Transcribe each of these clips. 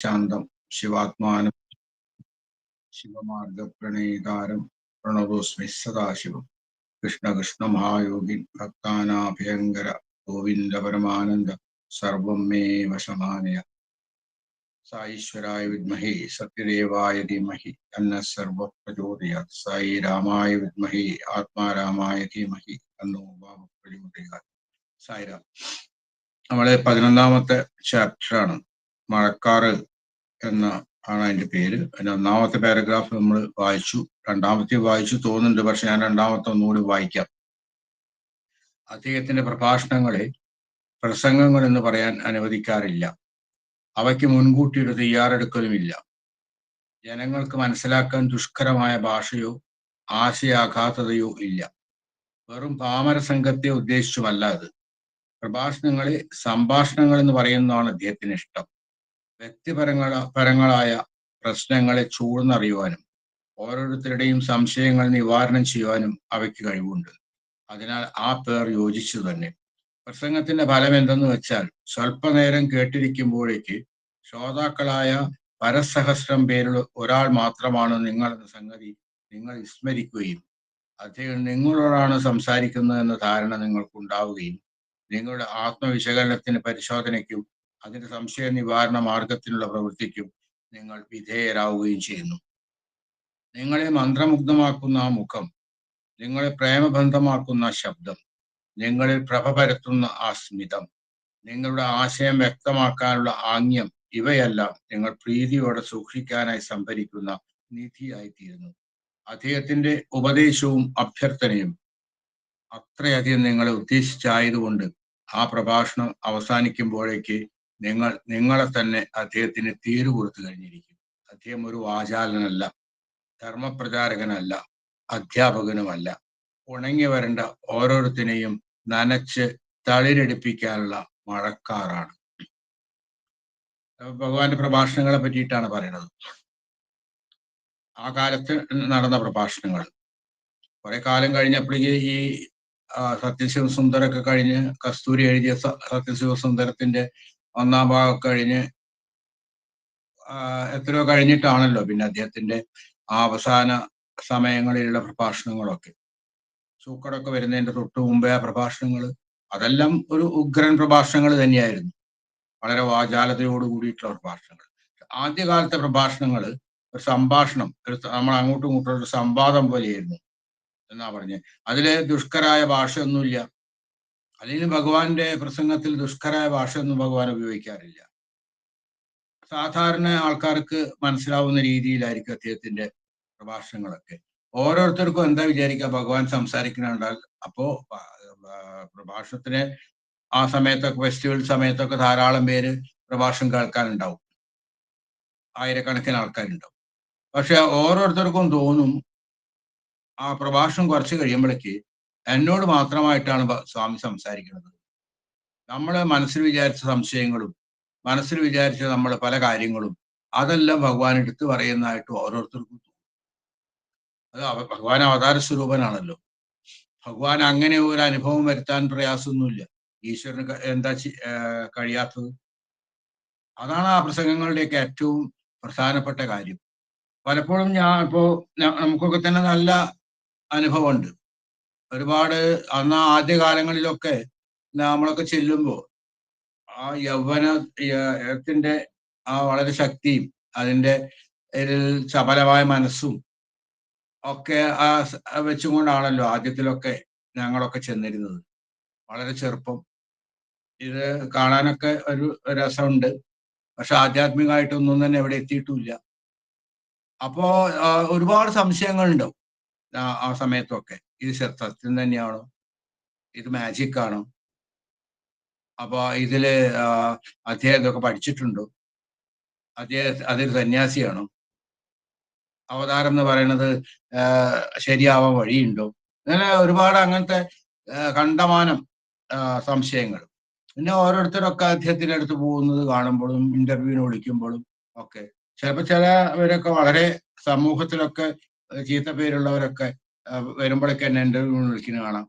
ശാന്തം ശിവാത്മാനം ശിവമാർഗപ്രണീതാരം പ്രണതോസ്മി സദാശിവം. കൃഷ്ണ കൃഷ്ണ മഹായോഗിൻ ഭക്താനാഭയങ്കര ഗോവിന്ദ പരമാനന്ദ സർവം മേ വശമാനയ. സായീശ്വരായ വിദ്മഹി സത്യദേവായ ധീമഹി തന്ന സർവ പ്രചോദയാത്. സായി രാമായ വിദ്മഹി ആത്മാരാമായ ധീമഹി തന്നോ ഭാവ പ്രചോദയാത്. സായിരാം. നമ്മളെ 11ാമത്തെ ചാപ്റ്ററാണ്. മഴക്കാറ് എന്ന ആണ് അതിന്റെ പേര്. അതിന്റെ 1ാമത്തെ പാരഗ്രാഫ് നമ്മൾ വായിച്ചു, 2ാമത്തെ വായിച്ചു തോന്നുന്നുണ്ട്. പക്ഷെ ഞാൻ 2ാമത്തെ ഒന്നുകൂടി വായിക്കാം. അദ്ദേഹത്തിന്റെ പ്രഭാഷണങ്ങളെ പ്രസംഗങ്ങൾ എന്ന് പറയാൻ അനുവദിക്കാറില്ല. അവയ്ക്ക് മുൻകൂട്ടി ഒരു തയ്യാറെടുക്കലുമില്ല. ജനങ്ങൾക്ക് മനസ്സിലാക്കാൻ ദുഷ്കരമായ ഭാഷയോ ആശയാഘാതതയോ ഇല്ല. വെറും പാമര സംഘത്തെ ഉദ്ദേശിച്ചുമല്ല അത്. പ്രഭാഷണങ്ങളെ സംഭാഷണങ്ങൾ എന്ന് പറയുന്നതാണ് അദ്ദേഹത്തിന് ഇഷ്ടം. വ്യക്തിപരങ്ങളായ പ്രശ്നങ്ങളെ ചൂഴ്ന്നറിയുവാനും ഓരോരുത്തരുടെയും സംശയങ്ങൾ നിവാരണം ചെയ്യുവാനും അവയ്ക്ക് കഴിവുണ്ട്. അതിനാൽ ആ പേർ യോജിച്ചു തന്നെ. പ്രസംഗത്തിന്റെ ഫലം എന്തെന്ന് വെച്ചാൽ, സ്വല്പനേരം കേട്ടിരിക്കുമ്പോഴേക്ക് ശ്രോതാക്കളായ പരസഹസ്രം പേരിൽ ഒരാൾ മാത്രമാണ് നിങ്ങളെന്ന സംഗതി നിങ്ങൾ വിസ്മരിക്കുകയും അദ്ദേഹം നിങ്ങളോടാണ് സംസാരിക്കുന്നത് എന്ന ധാരണ നിങ്ങൾക്കുണ്ടാവുകയും നിങ്ങളുടെ ആത്മവിശകലനത്തിന്, പരിശോധനയ്ക്കും അതിന്റെ സംശയ നിവാരണ മാർഗത്തിനുള്ള പ്രവൃത്തിക്കും നിങ്ങൾ വിധേയരാവുകയും ചെയ്യുന്നു. നിങ്ങളെ മന്ത്രമുഗ്ധമാക്കുന്ന ആ മുഖം, നിങ്ങളെ പ്രേമബന്ധമാക്കുന്ന ശബ്ദം, നിങ്ങളിൽ പ്രഭ പരത്തുന്ന ആ സ്മിതം, നിങ്ങളുടെ ആശയം വ്യക്തമാക്കാനുള്ള ആംഗ്യം, ഇവയെല്ലാം നിങ്ങൾ പ്രീതിയോടെ സൂക്ഷിക്കാനായി സംഭരിക്കുന്ന നിധിയായിത്തീരുന്നു. അദ്ദേഹത്തിന്റെ ഉപദേശവും അഭ്യർത്ഥനയും അത്രയധികം നിങ്ങളെ ഉദ്ദേശിച്ചായതുകൊണ്ട് ആ പ്രഭാഷണം അവസാനിക്കുമ്പോഴേക്ക് നിങ്ങളെ തന്നെ അദ്ദേഹത്തിന് തീരു കൊടുത്തു കഴിഞ്ഞിരിക്കും. അദ്ദേഹം ഒരു വാചാലനല്ല, ധർമ്മപ്രചാരകനല്ല, അധ്യാപകനുമല്ല. ഉണങ്ങി വരേണ്ട ഓരോരുത്തരെയും നനച്ച് തളിരെടുപ്പിക്കാനുള്ള മഴക്കാറാണ്. ഭഗവാന്റെ പ്രഭാഷണങ്ങളെ പറ്റിയിട്ടാണ് പറയുന്നത്. ആ കാലത്ത് നടന്ന പ്രഭാഷണങ്ങൾ. കുറെ കാലം കഴിഞ്ഞപ്പോഴേക്ക് ഈ സത്യശിവസുന്ദരൊക്കെ കഴിഞ്ഞ്, കസ്തൂരി എഴുതിയ സത്യശിവസുന്ദരത്തിന്റെ 1ാം ഭാഗം കഴിഞ്ഞ് എത്രയോ കഴിഞ്ഞിട്ടാണല്ലോ പിന്നെ അദ്ദേഹത്തിന്റെ ആ അവസാന സമയങ്ങളിലുള്ള പ്രഭാഷണങ്ങളൊക്കെ. സൂക്കടൊക്കെ വരുന്നതിന്റെ തൊട്ട് മുമ്പേ ആ പ്രഭാഷണങ്ങൾ, അതെല്ലാം ഒരു ഉഗ്രൻ പ്രഭാഷണങ്ങൾ തന്നെയായിരുന്നു. വളരെ വാചാലതയോട് കൂടിയിട്ടുള്ള പ്രഭാഷണങ്ങൾ. ആദ്യകാലത്തെ പ്രഭാഷണങ്ങൾ ഒരു സംഭാഷണം, നമ്മൾ അങ്ങോട്ടും ഇങ്ങോട്ടും ഒരു സംവാദം പോലെയായിരുന്നു എന്നാ പറഞ്ഞ്. അതില് ദുഷ്കരായ ഭാഷയൊന്നുമില്ല. അല്ലെങ്കിൽ ഭഗവാന്റെ പ്രസംഗത്തിൽ ദുഷ്കരായ ഭാഷയൊന്നും ഭഗവാൻ ഉപയോഗിക്കാറില്ല. സാധാരണ ആൾക്കാർക്ക് മനസ്സിലാവുന്ന രീതിയിലായിരിക്കും അദ്ദേഹത്തിന്റെ പ്രഭാഷണങ്ങളൊക്കെ. ഓരോരുത്തർക്കും എന്താ വിചാരിക്കുക, ഭഗവാൻ സംസാരിക്കുന്നുണ്ടാൽ അപ്പോ പ്രഭാഷണത്തിന് ആ സമയത്തൊക്കെ, ഫെസ്റ്റിവൽ സമയത്തൊക്കെ ധാരാളം പേര് പ്രഭാഷണം കേൾക്കാനുണ്ടാവും, ആയിരക്കണക്കിന് ആൾക്കാരുണ്ടാവും. പക്ഷെ ഓരോരുത്തർക്കും തോന്നും ആ പ്രഭാഷണം കുറച്ച് കഴിയുമ്പോഴേക്ക് എന്നോട് മാത്രമായിട്ടാണ് സ്വാമി സംസാരിക്കുന്നത്. നമ്മൾ മനസ്സിൽ വിചാരിച്ച സംശയങ്ങളും മനസ്സിൽ വിചാരിച്ച നമ്മൾ പല കാര്യങ്ങളും അതെല്ലാം ഭഗവാൻ എടുത്തു പറയുന്നതായിട്ട് ഓരോരുത്തർക്കും തോന്നും. അത് ഭഗവാൻ അവതാര സ്വരൂപനാണല്ലോ. ഭഗവാൻ അങ്ങനെ ഒരു അനുഭവം വരുത്താൻ പ്രയാസമൊന്നുമില്ല. ഈശ്വരന് എന്താ കഴിയാത്തത്? അതാണ് ആ പ്രസംഗങ്ങളുടെയൊക്കെ ഏറ്റവും പ്രധാനപ്പെട്ട കാര്യം. പലപ്പോഴും നമുക്കൊക്കെ തന്നെ നല്ല അനുഭവമുണ്ട്. ഒരുപാട് അന്ന് ആദ്യ കാലങ്ങളിലൊക്കെ നമ്മളൊക്കെ ചെല്ലുമ്പോൾ ആ യൗവനത്തിന്റെ ആ വളരെ ശക്തിയും അതിന്റെ ചപലമായ മനസ്സും ഒക്കെ വെച്ചുകൊണ്ടാണല്ലോ ആദ്യത്തിലൊക്കെ ഞങ്ങളൊക്കെ ചെന്നിരുന്നത്. വളരെ ചെറുപ്പം, ഇത് കാണാനൊക്കെ ഒരു രസമുണ്ട്, പക്ഷെ ആധ്യാത്മികമായിട്ടൊന്നും തന്നെ എവിടെ എത്തിയിട്ടുമില്ല. അപ്പോ ഒരുപാട് സംശയങ്ങളുണ്ടാവും ആ സമയത്തൊക്കെ. ഇത് സത്യം തന്നെയാണോ? ഇത് മാജിക് ആണോ? അപ്പൊ ഇതില് അദ്ദേഹം ഇതൊക്കെ പഠിച്ചിട്ടുണ്ടോ? അതൊരു സന്യാസിയാണോ? അവതാരം എന്ന് പറയുന്നത് ശരിയാവാൻ വഴിയുണ്ടോ? അങ്ങനെ ഒരുപാട് അങ്ങനത്തെ കണ്ടമാനം സംശയങ്ങൾ. പിന്നെ ഓരോരുത്തരൊക്കെ അദ്ദേഹത്തിന്റെ അടുത്ത് പോകുന്നത് കാണുമ്പോഴും ഇന്റർവ്യൂവിന് വിളിക്കുമ്പോഴും ഒക്കെ ചിലപ്പോൾ ചിലവരൊക്കെ വളരെ സമൂഹത്തിലൊക്കെ ചീത്ത പേരുള്ളവരൊക്കെ വരുമ്പോഴൊക്കെ എന്നെ ഇന്റർവ്യൂവിന് വിളിക്കുന്ന കാണാം.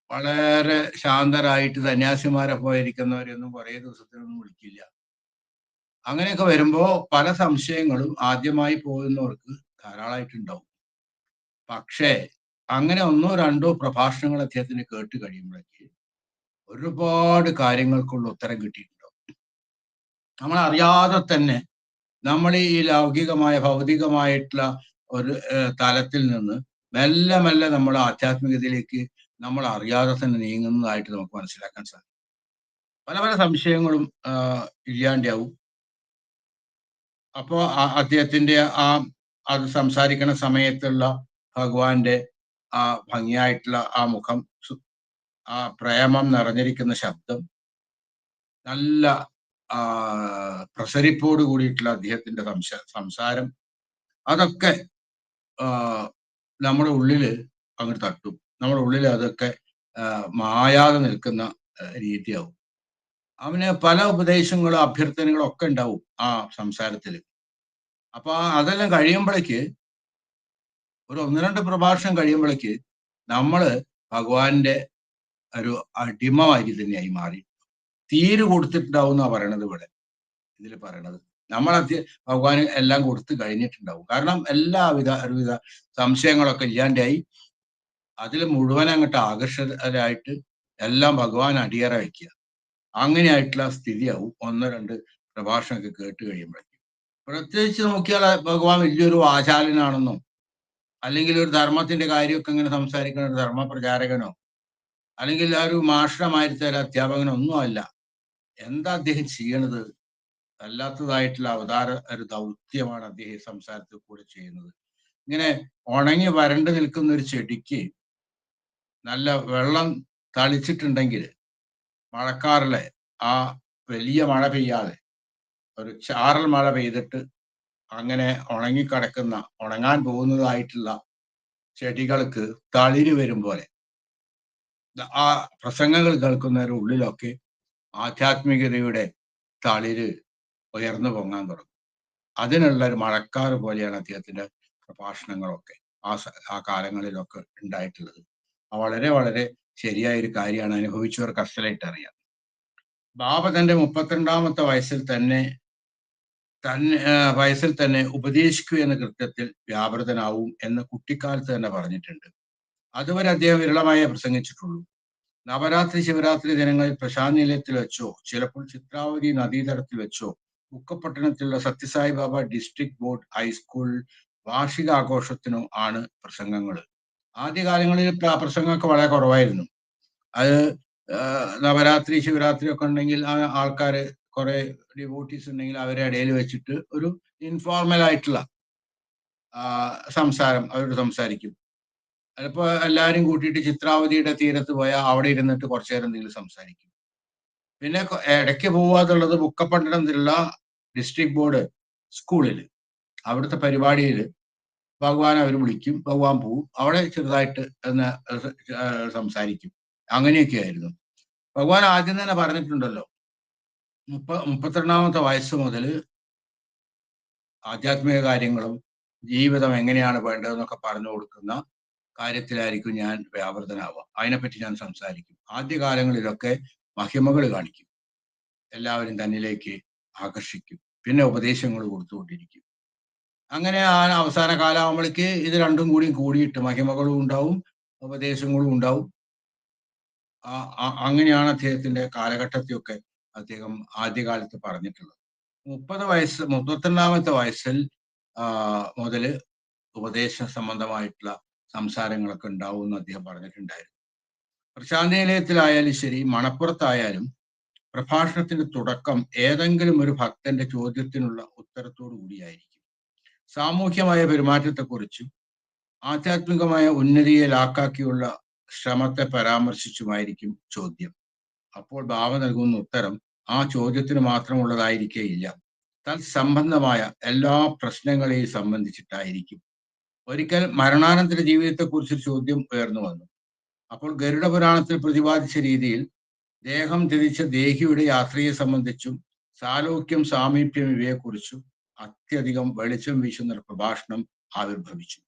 വളരെ ശാന്തരായിട്ട് സന്യാസിമാരെ പോയിരിക്കുന്നവരെയൊന്നും കുറേ ദിവസത്തിനൊന്നും വിളിക്കില്ല. അങ്ങനെയൊക്കെ വരുമ്പോ പല സംശയങ്ങളും ആദ്യമായി പോകുന്നവർക്ക് ധാരാളമായിട്ടുണ്ടാവും. പക്ഷേ അങ്ങനെ ഒന്നോ രണ്ടോ പ്രഭാഷണങ്ങൾ അദ്ദേഹത്തിന് കേട്ട് കഴിയുമ്പോഴേക്ക് ഒരുപാട് കാര്യങ്ങൾക്കുള്ള ഉത്തരം കിട്ടിയിട്ടുണ്ടാവും. നമ്മൾ അറിയാതെ തന്നെ നമ്മൾ ഈ ലൗകികമായ ഭൗതികമായിട്ടുള്ള ഒരു തലത്തിൽ നിന്ന് മെല്ലെ മെല്ലെ നമ്മൾ ആധ്യാത്മികതയിലേക്ക് നമ്മൾ അറിയാതെ തന്നെ നീങ്ങുന്നതായിട്ട് നമുക്ക് മനസ്സിലാക്കാൻ സാധിക്കും. പല പല സംശയങ്ങളും ഇല്ലാണ്ടാവും. അപ്പോ അദ്ദേഹത്തിന്റെ അത് സംസാരിക്കുന്ന സമയത്തുള്ള ഭഗവാന്റെ ആ ഭംഗിയായിട്ടുള്ള ആ മുഖം, ആ പ്രേമം നിറഞ്ഞിരിക്കുന്ന ശബ്ദം, നല്ല പ്രസരിപ്പോട് കൂടിയിട്ടുള്ള അദ്ദേഹത്തിന്റെ സംസാരം, അതൊക്കെ നമ്മുടെ ഉള്ളില് അങ്ങോട്ട് തട്ടും. നമ്മുടെ ഉള്ളിൽ അതൊക്കെ മായാതെ നിൽക്കുന്ന രീതിയാവും. അവന് പല ഉപദേശങ്ങളും അഭ്യർത്ഥനകളും ഒക്കെ ഉണ്ടാവും ആ സംസാരത്തിൽ. അപ്പൊ അതെല്ലാം കഴിയുമ്പോഴേക്ക് ഒരു 1-2 പ്രഭാഷണം കഴിയുമ്പോഴേക്ക് നമ്മള് ഭഗവാന്റെ ഒരു അടിമമായി തന്നെയായി മാറി. തീര് കൊടുത്തിട്ടുണ്ടാവും എന്നാ പറയണത് ഇവിടെ ഇതിൽ പറയണത്. നമ്മൾ ഭഗവാന് എല്ലാം കൊടുത്ത് കഴിഞ്ഞിട്ടുണ്ടാവും. കാരണം ഒരുവിധ സംശയങ്ങളൊക്കെ ഇല്ലാണ്ടായി. അതിൽ മുഴുവൻ അങ്ങോട്ട് ആകർഷകരായിട്ട് എല്ലാം ഭഗവാൻ അടിയറ വയ്ക്കുക. അങ്ങനെയായിട്ടുള്ള സ്ഥിതിയാവും 1-2 പ്രഭാഷണമൊക്കെ കേട്ട് കഴിയുമ്പോഴേക്കും. പ്രത്യേകിച്ച് നോക്കിയാൽ ഭഗവാൻ വലിയൊരു വാചാലനാണെന്നോ അല്ലെങ്കിൽ ഒരു ധർമ്മത്തിന്റെ കാര്യമൊക്കെ ഇങ്ങനെ സംസാരിക്കുന്ന ഒരു ധർമ്മപ്രചാരകനോ അല്ലെങ്കിൽ ആ ഒരു മാഷ്ടമായിരുന്ന ഒരു അധ്യാപകനോ ഒന്നും അല്ല. എന്താ അദ്ദേഹം ചെയ്യണത്? അല്ലാത്തതായിട്ടുള്ള ഒരു ദൗത്യമാണ് അദ്ദേഹം സംസാരത്തിൽ കൂടെ ചെയ്യുന്നത്. ഇങ്ങനെ ഉണങ്ങി വരണ്ടു നിൽക്കുന്ന ഒരു ചെടിക്ക് നല്ല വെള്ളം തളിച്ചിട്ടുണ്ടെങ്കിൽ മഴക്കാറിലെ ആ വലിയ മഴ പെയ്യാതെ ഒരു ചാറൽ മഴ പെയ്തിട്ട് അങ്ങനെ ഉണങ്ങിക്കിടക്കുന്ന ഉണങ്ങാൻ പോകുന്നതായിട്ടുള്ള ചെടികൾക്ക് തളിര് വരും പോലെ ആ പ്രസംഗങ്ങൾ കേൾക്കുന്നവരുടെ ഉള്ളിലൊക്കെ ആധ്യാത്മികതയുടെ തളിര് ഉയർന്നു പൊങ്ങാൻ തുടങ്ങും. അതിനുള്ള ഒരു മഴക്കാർ പോലെയാണ് അദ്ദേഹത്തിന്റെ പ്രഭാഷണങ്ങളൊക്കെ ആ കാലങ്ങളിലൊക്കെ ഉണ്ടായിട്ടുള്ളത്. വളരെ വളരെ ശരിയായ ഒരു കാര്യമാണ്. അനുഭവിച്ചവർക്ക് അസലായിട്ട് അറിയാം. ബാബ തന്റെ 32-ാമത്തെ വയസ്സിൽ തന്നെ ഉപദേശിക്കൂ എന്ന കൃത്യത്തിൽ വ്യാപൃതനാവും എന്ന് കുട്ടിക്കാലത്ത് തന്നെ പറഞ്ഞിട്ടുണ്ട്. അതുവരെ അദ്ദേഹം വിരളമായേ പ്രസംഗിച്ചിട്ടുള്ളൂ. നവരാത്രി ശിവരാത്രി ദിനങ്ങളിൽ പ്രശാന്ത് നിലയത്തിൽ വെച്ചോ ചിലപ്പോൾ ചിത്രാവതി നദീതടത്തിൽ വെച്ചോ ബുക്കപട്ടണത്തിലുള്ള സത്യസായി ബാബ ഡിസ്ട്രിക്ട് ബോർഡ് ഹൈസ്കൂൾ വാർഷികാഘോഷത്തിനോ ആണ് പ്രസംഗങ്ങൾ. ആദ്യകാലങ്ങളിൽ പ്രസംഗമൊക്കെ വളരെ കുറവായിരുന്നു. അത് നവരാത്രി ശിവരാത്രി ഒക്കെ ഉണ്ടെങ്കിൽ ആൾക്കാര് കുറെ ഡിവോട്ടീസ് ഉണ്ടെങ്കിൽ അവരെ ഇടയിൽ വെച്ചിട്ട് ഒരു ഇൻഫോർമൽ ആയിട്ടുള്ള സംസാരം അവരോട് സംസാരിക്കും. അതിപ്പോ എല്ലാരും കൂട്ടിയിട്ട് ചിത്രാവതിയുടെ തീരത്ത് പോയാൽ അവിടെ ഇരുന്നിട്ട് കുറച്ചു നേരം എന്തെങ്കിലും സംസാരിക്കും. പിന്നെ ഇടയ്ക്ക് പോവാതുള്ളത് ബുക്കപട്ടണത്തിലുള്ള ഡിസ്ട്രിക്ട് ബോർഡ് സ്കൂളിൽ അവിടുത്തെ പരിപാടിയിൽ ഭഗവാൻ അവർ വിളിക്കും, ഭഗവാൻ പോവും, അവിടെ ചെറുതായിട്ട് സംസാരിക്കും. അങ്ങനെയൊക്കെ ആയിരുന്നു. ഭഗവാൻ ആദ്യം തന്നെ പറഞ്ഞിട്ടുണ്ടല്ലോ, 32-ാമത്തെ വയസ്സ് മുതൽ ആധ്യാത്മിക കാര്യങ്ങളും ജീവിതം എങ്ങനെയാണ് വേണ്ടതെന്നൊക്കെ പറഞ്ഞു കൊടുക്കുന്ന കാര്യത്തിലായിരിക്കും ഞാൻ വ്യാപൃതനാവുക. അതിനെപ്പറ്റി ഞാൻ സംസാരിക്കും. ആദ്യകാലങ്ങളിലൊക്കെ മഹിമകൾ കാണിക്കും, എല്ലാവരും തന്നിലേക്ക് ആകർഷിക്കും, പിന്നെ ഉപദേശങ്ങൾ കൊടുത്തുകൊണ്ടിരിക്കും. അങ്ങനെ ആ അവസാന കാലമാകുമ്പോഴേക്ക് ഇത് രണ്ടും കൂടിയിട്ട് മഹിമകളും ഉണ്ടാവും, ഉപദേശങ്ങളും ഉണ്ടാവും. അങ്ങനെയാണ് അദ്ദേഹത്തിന്റെ കാലഘട്ടത്തെയൊക്കെ അദ്ദേഹം ആദ്യകാലത്ത് പറഞ്ഞിട്ടുള്ളത്. 32-ാമത്തെ വയസ്സിൽ മുതൽ ഉപദേശ സംബന്ധമായിട്ടുള്ള സംസാരങ്ങളൊക്കെ ഉണ്ടാവും എന്ന് അദ്ദേഹം പറഞ്ഞിട്ടുണ്ടായിരുന്നു. പ്രശാന്തി നിലയത്തിലായാലും ശരി, മണപ്പുറത്തായാലും പ്രഭാഷണത്തിന്റെ തുടക്കം ഏതെങ്കിലും ഒരു ഭക്തന്റെ ചോദ്യത്തിനുള്ള ഉത്തരത്തോടു കൂടിയായിരിക്കും. സാമൂഹ്യമായ പെരുമാറ്റത്തെക്കുറിച്ചും ആധ്യാത്മികമായ ഉന്നതിയെ ലാക്കാക്കിയുള്ള ശ്രമത്തെ പരാമർശിച്ചുമായിരിക്കും ചോദ്യം. അപ്പോൾ ബാബ നൽകുന്ന ഉത്തരം ആ ചോദ്യത്തിന് മാത്രമുള്ളതായിരിക്കേയില്ല, തത്സംബന്ധമായ എല്ലാ പ്രശ്നങ്ങളെയും സംബന്ധിച്ചിട്ടായിരിക്കും. ഒരിക്കൽ മരണാനന്തര ജീവിതത്തെക്കുറിച്ചൊരു ചോദ്യം ഉയർന്നു വന്നു. അപ്പോൾ ഗരുഡ പുരാണത്തിൽ പ്രതിപാദിച്ച രീതിയിൽ ദേഹം ധരിച്ച ദേഹിയുടെ യാത്രയെ സംബന്ധിച്ചും സാലോക്യം സാമീപ്യം ഇവയെക്കുറിച്ചും അത്യധികം വെളിച്ചം വീശുന്ന പ്രഭാഷണം ആവിർഭവിച്ചു.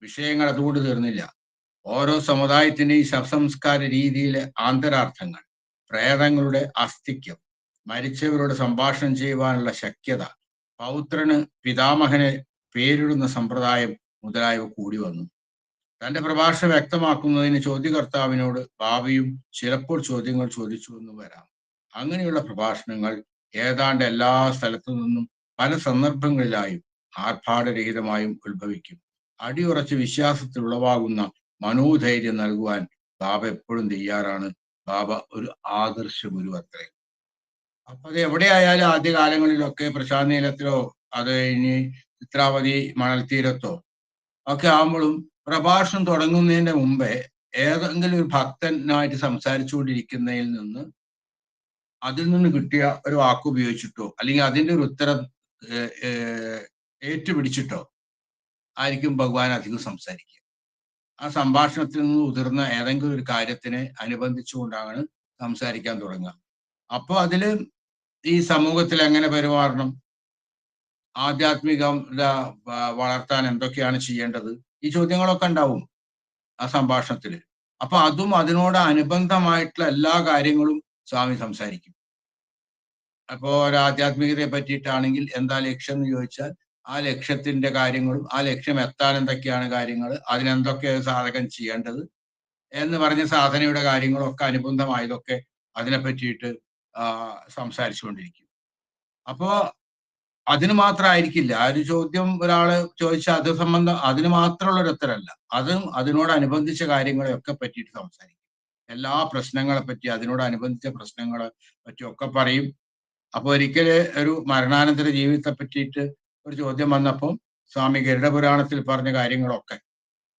വിഷയങ്ങൾ അതുകൊണ്ട് തീർന്നില്ല. ഓരോ സമുദായത്തിന്റെയും ശവസംസ്കാര രീതിയിലെ ആന്തരാർത്ഥങ്ങൾ, പ്രേതങ്ങളുടെ അസ്തിത്വം, മരിച്ചവരോട് സംഭാഷണം ചെയ്യുവാനുള്ള ശക്യത, പൗത്രന് പിതാമഹനെ പേരിടുന്ന സമ്പ്രദായം മുതലായവ കൂടി വന്നു. തന്റെ പ്രഭാഷണം വ്യക്തമാക്കുന്നതിന് ചോദ്യകർത്താവിനോട് ഭാവിയും ചിലപ്പോൾ ചോദ്യങ്ങൾ ചോദിച്ചു എന്ന് വരാം. അങ്ങനെയുള്ള പ്രഭാഷണങ്ങൾ ഏതാണ്ട് എല്ലാ സ്ഥലത്തു നിന്നും പല സന്ദർഭങ്ങളിലായും ആർഭാടരഹിതമായും ഉത്ഭവിക്കും. അടിയുറച്ച വിശ്വാസത്തിൽ ഉളവാകുന്ന മനോധൈര്യം നൽകുവാൻ ബാബ എപ്പോഴും തയ്യാറാണ്. ബാബ ഒരു ആദർശ ഗുരു അത്രേ. അപ്പൊ അത് എവിടെയായാലും ആദ്യകാലങ്ങളിലൊക്കെ പ്രശാന്ത് നീലത്തിലോ അത് ഇനി ചിത്രാവതി മണൽത്തീരത്തോ ഒക്കെ ആകുമ്പോഴും പ്രഭാഷണം തുടങ്ങുന്നതിന്റെ മുമ്പേ ഏതെങ്കിലും ഒരു ഭക്തനായിട്ട് സംസാരിച്ചുകൊണ്ടിരിക്കുന്നതിൽ നിന്ന് അതിൽ നിന്ന് കിട്ടിയ ഒരു വാക്ക് ഉപയോഗിച്ചിട്ടോ അല്ലെങ്കിൽ അതിന്റെ ഒരു ഉത്തരം ഏറ്റുപിടിച്ചിട്ടോ ആയിരിക്കും ഭഗവാൻ അധികം സംസാരിക്കുക. ആ സംഭാഷണത്തിൽ നിന്ന് ഉതിർന്ന ഏതെങ്കിലും ഒരു കാര്യത്തിനെ അനുബന്ധിച്ചുകൊണ്ടാണ് സംസാരിക്കാൻ തുടങ്ങുക. അപ്പോൾ അതില് ഈ സമൂഹത്തിൽ എങ്ങനെ പെരുമാറണം, ആധ്യാത്മികം വളർത്താൻ എന്തൊക്കെയാണ് ചെയ്യേണ്ടത്, ഈ ചോദ്യങ്ങളൊക്കെ ഉണ്ടാവും ആ സംഭാഷണത്തില്. അപ്പൊ അതും അതിനോട് അനുബന്ധമായിട്ടുള്ള എല്ലാ കാര്യങ്ങളും സ്വാമി സംസാരിക്കും. അപ്പോ ഒരു ആധ്യാത്മികതയെ പറ്റിയിട്ടാണെങ്കിൽ എന്താ ലക്ഷ്യം എന്ന് ചോദിച്ചാൽ ആ ലക്ഷ്യത്തിന്റെ കാര്യങ്ങളും ആ ലക്ഷ്യം എത്താൻ എന്തൊക്കെയാണ് കാര്യങ്ങൾ, അതിനെന്തൊക്കെ സാധകൻ ചെയ്യേണ്ടത് എന്ന് പറഞ്ഞ സാധനയുടെ കാര്യങ്ങളും ഒക്കെ അനുബന്ധമായതൊക്കെ അതിനെ പറ്റിയിട്ട് സംസാരിച്ചുകൊണ്ടിരിക്കും. അപ്പോ അതിന് മാത്രമായിരിക്കില്ല ആ ഒരു ചോദ്യം ഒരാള് ചോദിച്ചാൽ അത് സംബന്ധം അതിന് മാത്രമുള്ള ഒരു ഉത്തരമല്ല, അതും അതിനോടനുബന്ധിച്ച കാര്യങ്ങളെയൊക്കെ പറ്റിയിട്ട് സംസാരിക്കും. എല്ലാ പ്രശ്നങ്ങളെ പറ്റി അതിനോടനുബന്ധിച്ച പ്രശ്നങ്ങളെ പറ്റിയൊക്കെ പറയും. അപ്പൊ ഒരിക്കല് ഒരു മരണാനന്തര ജീവിതത്തെ പറ്റിയിട്ട് ഒരു ചോദ്യം വന്നപ്പോൾ സ്വാമി ഗരുഡപുരാണത്തിൽ പറഞ്ഞ കാര്യങ്ങളൊക്കെ,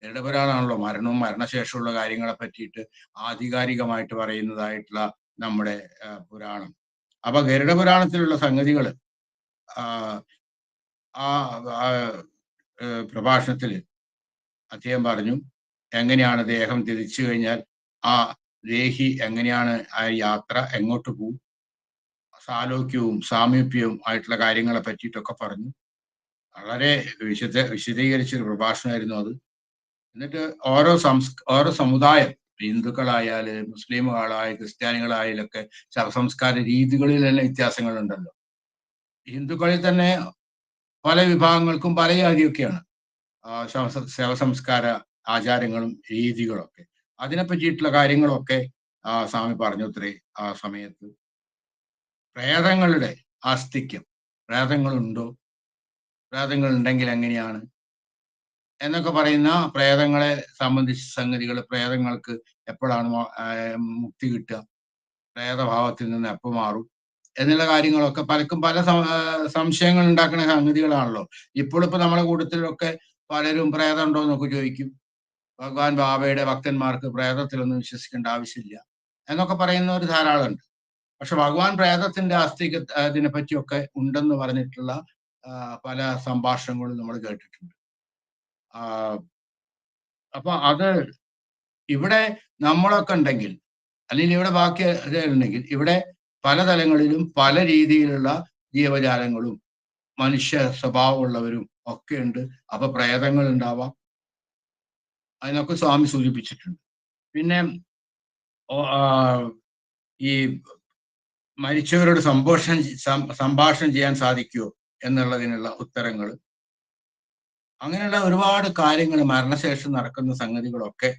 ഗരുഡപുരാണാണല്ലോ മരണവും മരണശേഷമുള്ള കാര്യങ്ങളെ പറ്റിയിട്ട് ആധികാരികമായിട്ട് പറയുന്നതായിട്ടുള്ള നമ്മുടെ പുരാണം. അപ്പൊ ഗരുഡപുരാണത്തിലുള്ള സംഗതികൾ ആ പ്രഭാഷണത്തില് അദ്ദേഹം പറഞ്ഞു എങ്ങനെയാണ് ദേഹം തിരിച്ചു കഴിഞ്ഞാൽ ആ ദേഹി എങ്ങനെയാണ് ആ യാത്ര, എങ്ങോട്ട് പോകും, സാലോക്യവും സാമീപ്യവും ആയിട്ടുള്ള കാര്യങ്ങളെ പറ്റിയിട്ടൊക്കെ പറഞ്ഞു. വളരെ വിശദീകരിച്ചൊരു പ്രഭാഷണമായിരുന്നു അത്. എന്നിട്ട് ഓരോ സമുദായം, ഹിന്ദുക്കളായാല് മുസ്ലിമുകളായ ക്രിസ്ത്യാനികളായാലൊക്കെ ശവസംസ്കാര രീതികളിൽ തന്നെ വ്യത്യാസങ്ങളുണ്ടല്ലോ. ഹിന്ദുക്കളിൽ തന്നെ പല വിഭാഗങ്ങൾക്കും പല ജാതിയൊക്കെയാണ് ശവസംസ്കാര ആചാരങ്ങളും രീതികളൊക്കെ. അതിനെ പറ്റിയിട്ടുള്ള കാര്യങ്ങളൊക്കെ സ്വാമി പറഞ്ഞു അത്രേ ആ സമയത്ത്. പ്രേതങ്ങളുടെ ആസ്തിക്യം, പ്രേതങ്ങളുണ്ടോ, പ്രേതങ്ങൾ ഉണ്ടെങ്കിൽ എങ്ങനെയാണ് എന്നൊക്കെ പറയുന്ന പ്രേതങ്ങളെ സംബന്ധിച്ച സംഗതികൾ, പ്രേതങ്ങൾക്ക് എപ്പോഴാണ് മുക്തി കിട്ടുക, പ്രേതഭാവത്തിൽ നിന്ന് എപ്പോൾ മാറും എന്നുള്ള കാര്യങ്ങളൊക്കെ പലർക്കും പല സംശയങ്ങൾ ഉണ്ടാക്കുന്ന സംഗതികളാണല്ലോ. ഇപ്പോഴിപ്പോ നമ്മുടെ കൂട്ടത്തിലൊക്കെ പലരും പ്രേതം ഉണ്ടോ എന്നൊക്കെ ചോദിക്കും. ഭഗവാൻ ബാബയുടെ ഭക്തന്മാർക്ക് പ്രേതത്തിലൊന്നും വിശ്വസിക്കേണ്ട ആവശ്യമില്ല എന്നൊക്കെ പറയുന്നവർ ധാരാളമുണ്ട്. പക്ഷെ ഭഗവാൻ പ്രേതത്തിന്റെ ആസ്തിക അതിനെ പറ്റിയൊക്കെ ഉണ്ടെന്ന് പറഞ്ഞിട്ടുള്ള പല സംഭാഷണങ്ങളും നമ്മൾ കേട്ടിട്ടുണ്ട്. അപ്പൊ അത് ഇവിടെ നമ്മളൊക്കെ ഉണ്ടെങ്കിൽ അല്ലെങ്കിൽ ഇവിടെ ബാക്കി ഉണ്ടെങ്കിൽ ഇവിടെ പല തലങ്ങളിലും പല രീതിയിലുള്ള ജീവജാലങ്ങളും മനുഷ്യ സ്വഭാവമുള്ളവരും ഒക്കെ ഉണ്ട്. അപ്പൊ പ്രേതങ്ങൾ ഉണ്ടാവാം, അതിനൊക്കെ സ്വാമി സൂചിപ്പിച്ചിട്ടുണ്ട്. പിന്നെ ഈ മരിച്ചവരോട് സംഭാഷണം ചെയ്യാൻ സാധിക്കുമോ എന്നുള്ളതിനുള്ള ഉത്തരങ്ങൾ, അങ്ങനെയുള്ള ഒരുപാട് കാര്യങ്ങൾ മരണശേഷം നടക്കുന്ന സംഗതികളൊക്കെ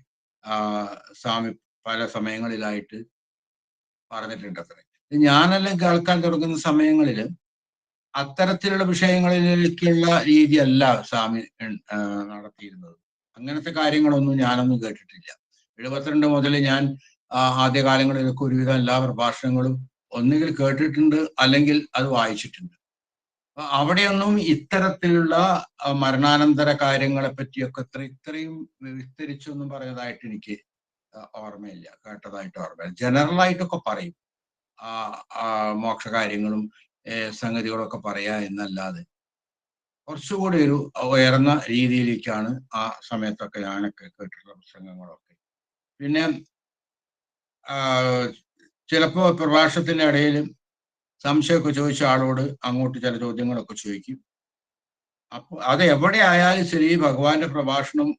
സ്വാമി പല സമയങ്ങളിലായിട്ട് പറഞ്ഞിട്ടുണ്ട് അത്രേ. ഞാനെല്ലാം കേൾക്കാൻ തുടങ്ങുന്ന സമയങ്ങളിൽ അത്തരത്തിലുള്ള വിഷയങ്ങളിലേക്കുള്ള രീതിയല്ല സ്വാമി നടത്തിയിരുന്നത്. അങ്ങനത്തെ കാര്യങ്ങളൊന്നും ഞാനൊന്നും കേട്ടിട്ടില്ല. 72 മുതൽ ഞാൻ ആദ്യകാലങ്ങളിലൊക്കെ ഒരുവിധം എല്ലാ പ്രഭാഷണങ്ങളും ഒന്നുകിൽ കേട്ടിട്ടുണ്ട് അല്ലെങ്കിൽ അത് വായിച്ചിട്ടുണ്ട്. അവിടെയൊന്നും ഇത്തരത്തിലുള്ള മരണാനന്തര കാര്യങ്ങളെ പറ്റിയൊക്കെ ഇത്രയും വിസ്തരിച്ചൊന്നും പറഞ്ഞതായിട്ട് എനിക്ക് ഓർമ്മയില്ല, കേട്ടതായിട്ട് ഓർമ്മയില്ല. ജനറലായിട്ടൊക്കെ പറയും മോക്ഷകാര്യങ്ങളും സംഗതികളൊക്കെ പറയാ എന്നല്ലാതെ കുറച്ചുകൂടി ഒരു ഉയർന്ന രീതിയിലേക്കാണ് ആ സമയത്തൊക്കെ ഞാനൊക്കെ കേട്ടിട്ടുള്ള പ്രസംഗങ്ങളൊക്കെ. പിന്നെ ചിലപ്പോ പ്രഭാഷണത്തിന്റെ ഇടയിൽ സംശയമൊക്കെ ചോദിച്ച ആളോട് അങ്ങോട്ട് ചില ചോദ്യങ്ങളൊക്കെ ചോദിക്കും. അപ്പൊ അത് എവിടെ ആയാലും ശരി ഭഗവാന്റെ പ്രഭാഷണം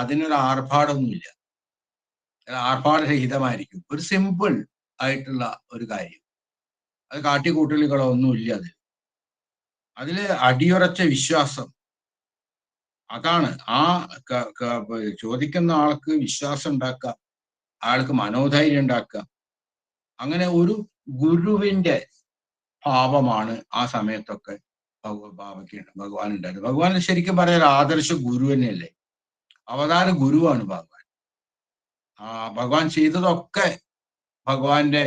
അതിനൊരു ആർഭാടമൊന്നുമില്ല, ആർഭാടരഹിതമായിരിക്കും. ഒരു സിമ്പിൾ ആയിട്ടുള്ള ഒരു കാര്യം. അത് കാട്ടിക്കൂട്ടലുകളോ ഒന്നുമില്ല. അതില് അടിയുറച്ച വിശ്വാസം, അതാണ് ആ ചോദിക്കുന്ന ആൾക്ക് വിശ്വാസം ഉണ്ടാക്കുക, ആൾക്ക് മനോധൈര്യം ഉണ്ടാക്കുക. അങ്ങനെ ഒരു ഗുരുവിന്റെ ഭാവമാണ് ആ സമയത്തൊക്കെ ബാബയ്ക്ക് ഭഗവാൻ ഉണ്ടായിരുന്നു. ഭഗവാൻ ശരിക്കും പറയാൻ ആദർശ ഗുരു തന്നെയല്ലേ, അവതാര ഗുരുവാണ് ഭഗവാൻ. ഭഗവാൻ ചെയ്തതൊക്കെ ഭഗവാന്റെ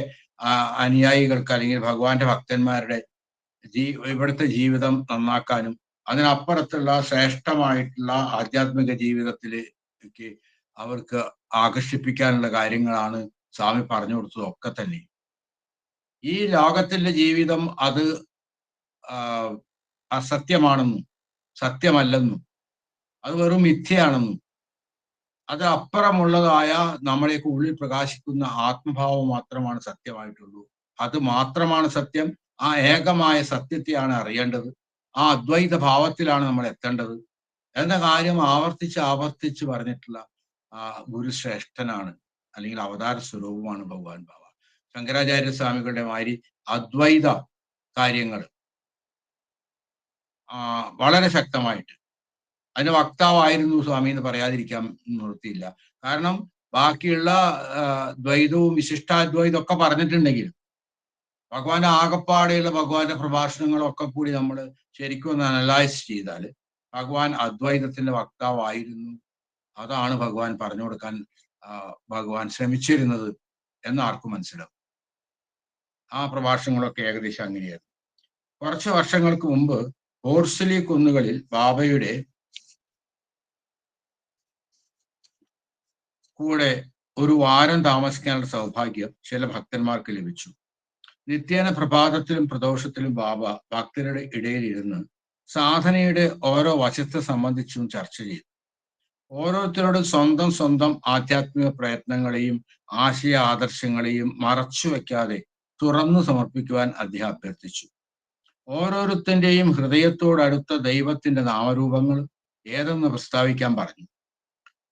അനുയായികൾക്ക് അല്ലെങ്കിൽ ഭഗവാന്റെ ഭക്തന്മാരുടെ ഇവിടുത്തെ ജീവിതം നന്നാക്കാനും അതിനപ്പുറത്തുള്ള ശ്രേഷ്ഠമായിട്ടുള്ള ആധ്യാത്മിക ജീവിതത്തിലേക്ക് അവർക്ക് ആകർഷിപ്പിക്കാനുള്ള കാര്യങ്ങളാണ് സ്വാമി പറഞ്ഞു കൊടുത്തതൊക്കെ തന്നെ. ഈ ലോകത്തിന്റെ ജീവിതം അത് അസത്യമാണെന്നും സത്യമല്ലെന്നും അത് വെറും മിഥ്യയാണെന്നും അത് അപ്പുറമുള്ളതായ നമ്മളെയൊക്കെ ഉള്ളിൽ പ്രകാശിക്കുന്ന ആത്മഭാവം മാത്രമാണ് സത്യമായിട്ടുള്ളൂ. അത് മാത്രമാണ് സത്യം. ആ ഏകമായ സത്യത്തെയാണ് അറിയേണ്ടത്. ആ അദ്വൈത ഭാവത്തിലാണ് നമ്മൾ എത്തേണ്ടത് എന്ന കാര്യം ആവർത്തിച്ച് പറഞ്ഞിട്ടുള്ള ഗുരുശ്രേഷ്ഠനാണ്, അല്ലെങ്കിൽ അവതാര സ്വരൂപമാണ് ഭഗവാൻ ബാബ. ശങ്കരാചാര്യ സ്വാമികളുടെ മാതിരി അദ്വൈത കാര്യങ്ങൾ വളരെ ശക്തമായിട്ട് അതിന് വക്താവായിരുന്നു സ്വാമി എന്ന് പറയാതിരിക്കാൻ നിവൃത്തിയില്ല. കാരണം ബാക്കിയുള്ള ദ്വൈതവും വിശിഷ്ടാദ്വൈതവും ഒക്കെ പറഞ്ഞിട്ടുണ്ടെങ്കിലും ഭഗവാന്റെ ആകപ്പാടെയുള്ള ഭഗവാന്റെ പ്രഭാഷണങ്ങളൊക്കെ കൂടി നമ്മൾ ശരിക്കും ഒന്ന് അനലൈസ് ചെയ്താൽ ഭഗവാൻ അദ്വൈതത്തിന്റെ വക്താവായിരുന്നു. അതാണ് ഭഗവാൻ പറഞ്ഞു കൊടുക്കാൻ ഭഗവാൻ ശ്രമിച്ചിരുന്നത് എന്ന് ആർക്കും മനസ്സിലാവും. ആ പ്രഭാഷണങ്ങളൊക്കെ ഏകദേശം അങ്ങനെയായിരുന്നു. കുറച്ച് വർഷങ്ങൾക്ക് മുമ്പ് ഹോർസലി കുന്നുകളിൽ ബാബയുടെ കൂടെ ഒരു വാരം താമസിക്കാനുള്ള സൗഭാഗ്യം ചില ഭക്തന്മാർക്ക് ലഭിച്ചു. നിത്യേന പ്രഭാതത്തിലും പ്രദോഷത്തിലും ബാബ ഭക്തരുടെ ഇടയിലിരുന്ന് സാധനയുടെ ഓരോ വശത്തെ സംബന്ധിച്ചും ചർച്ച ചെയ്തു. ഓരോരുത്തരോടും സ്വന്തം ആധ്യാത്മിക പ്രയത്നങ്ങളെയും ആശയ ആദർശങ്ങളെയും മറച്ചു വെക്കാതെ തുറന്നു സമർപ്പിക്കുവാൻ അദ്ദേഹം അഭ്യർത്ഥിച്ചു. ഓരോരുത്തന്റെയും ഹൃദയത്തോടടുത്ത ദൈവത്തിന്റെ നാമരൂപങ്ങൾ ഏതെന്ന് പ്രസ്താവിക്കാൻ പറഞ്ഞു.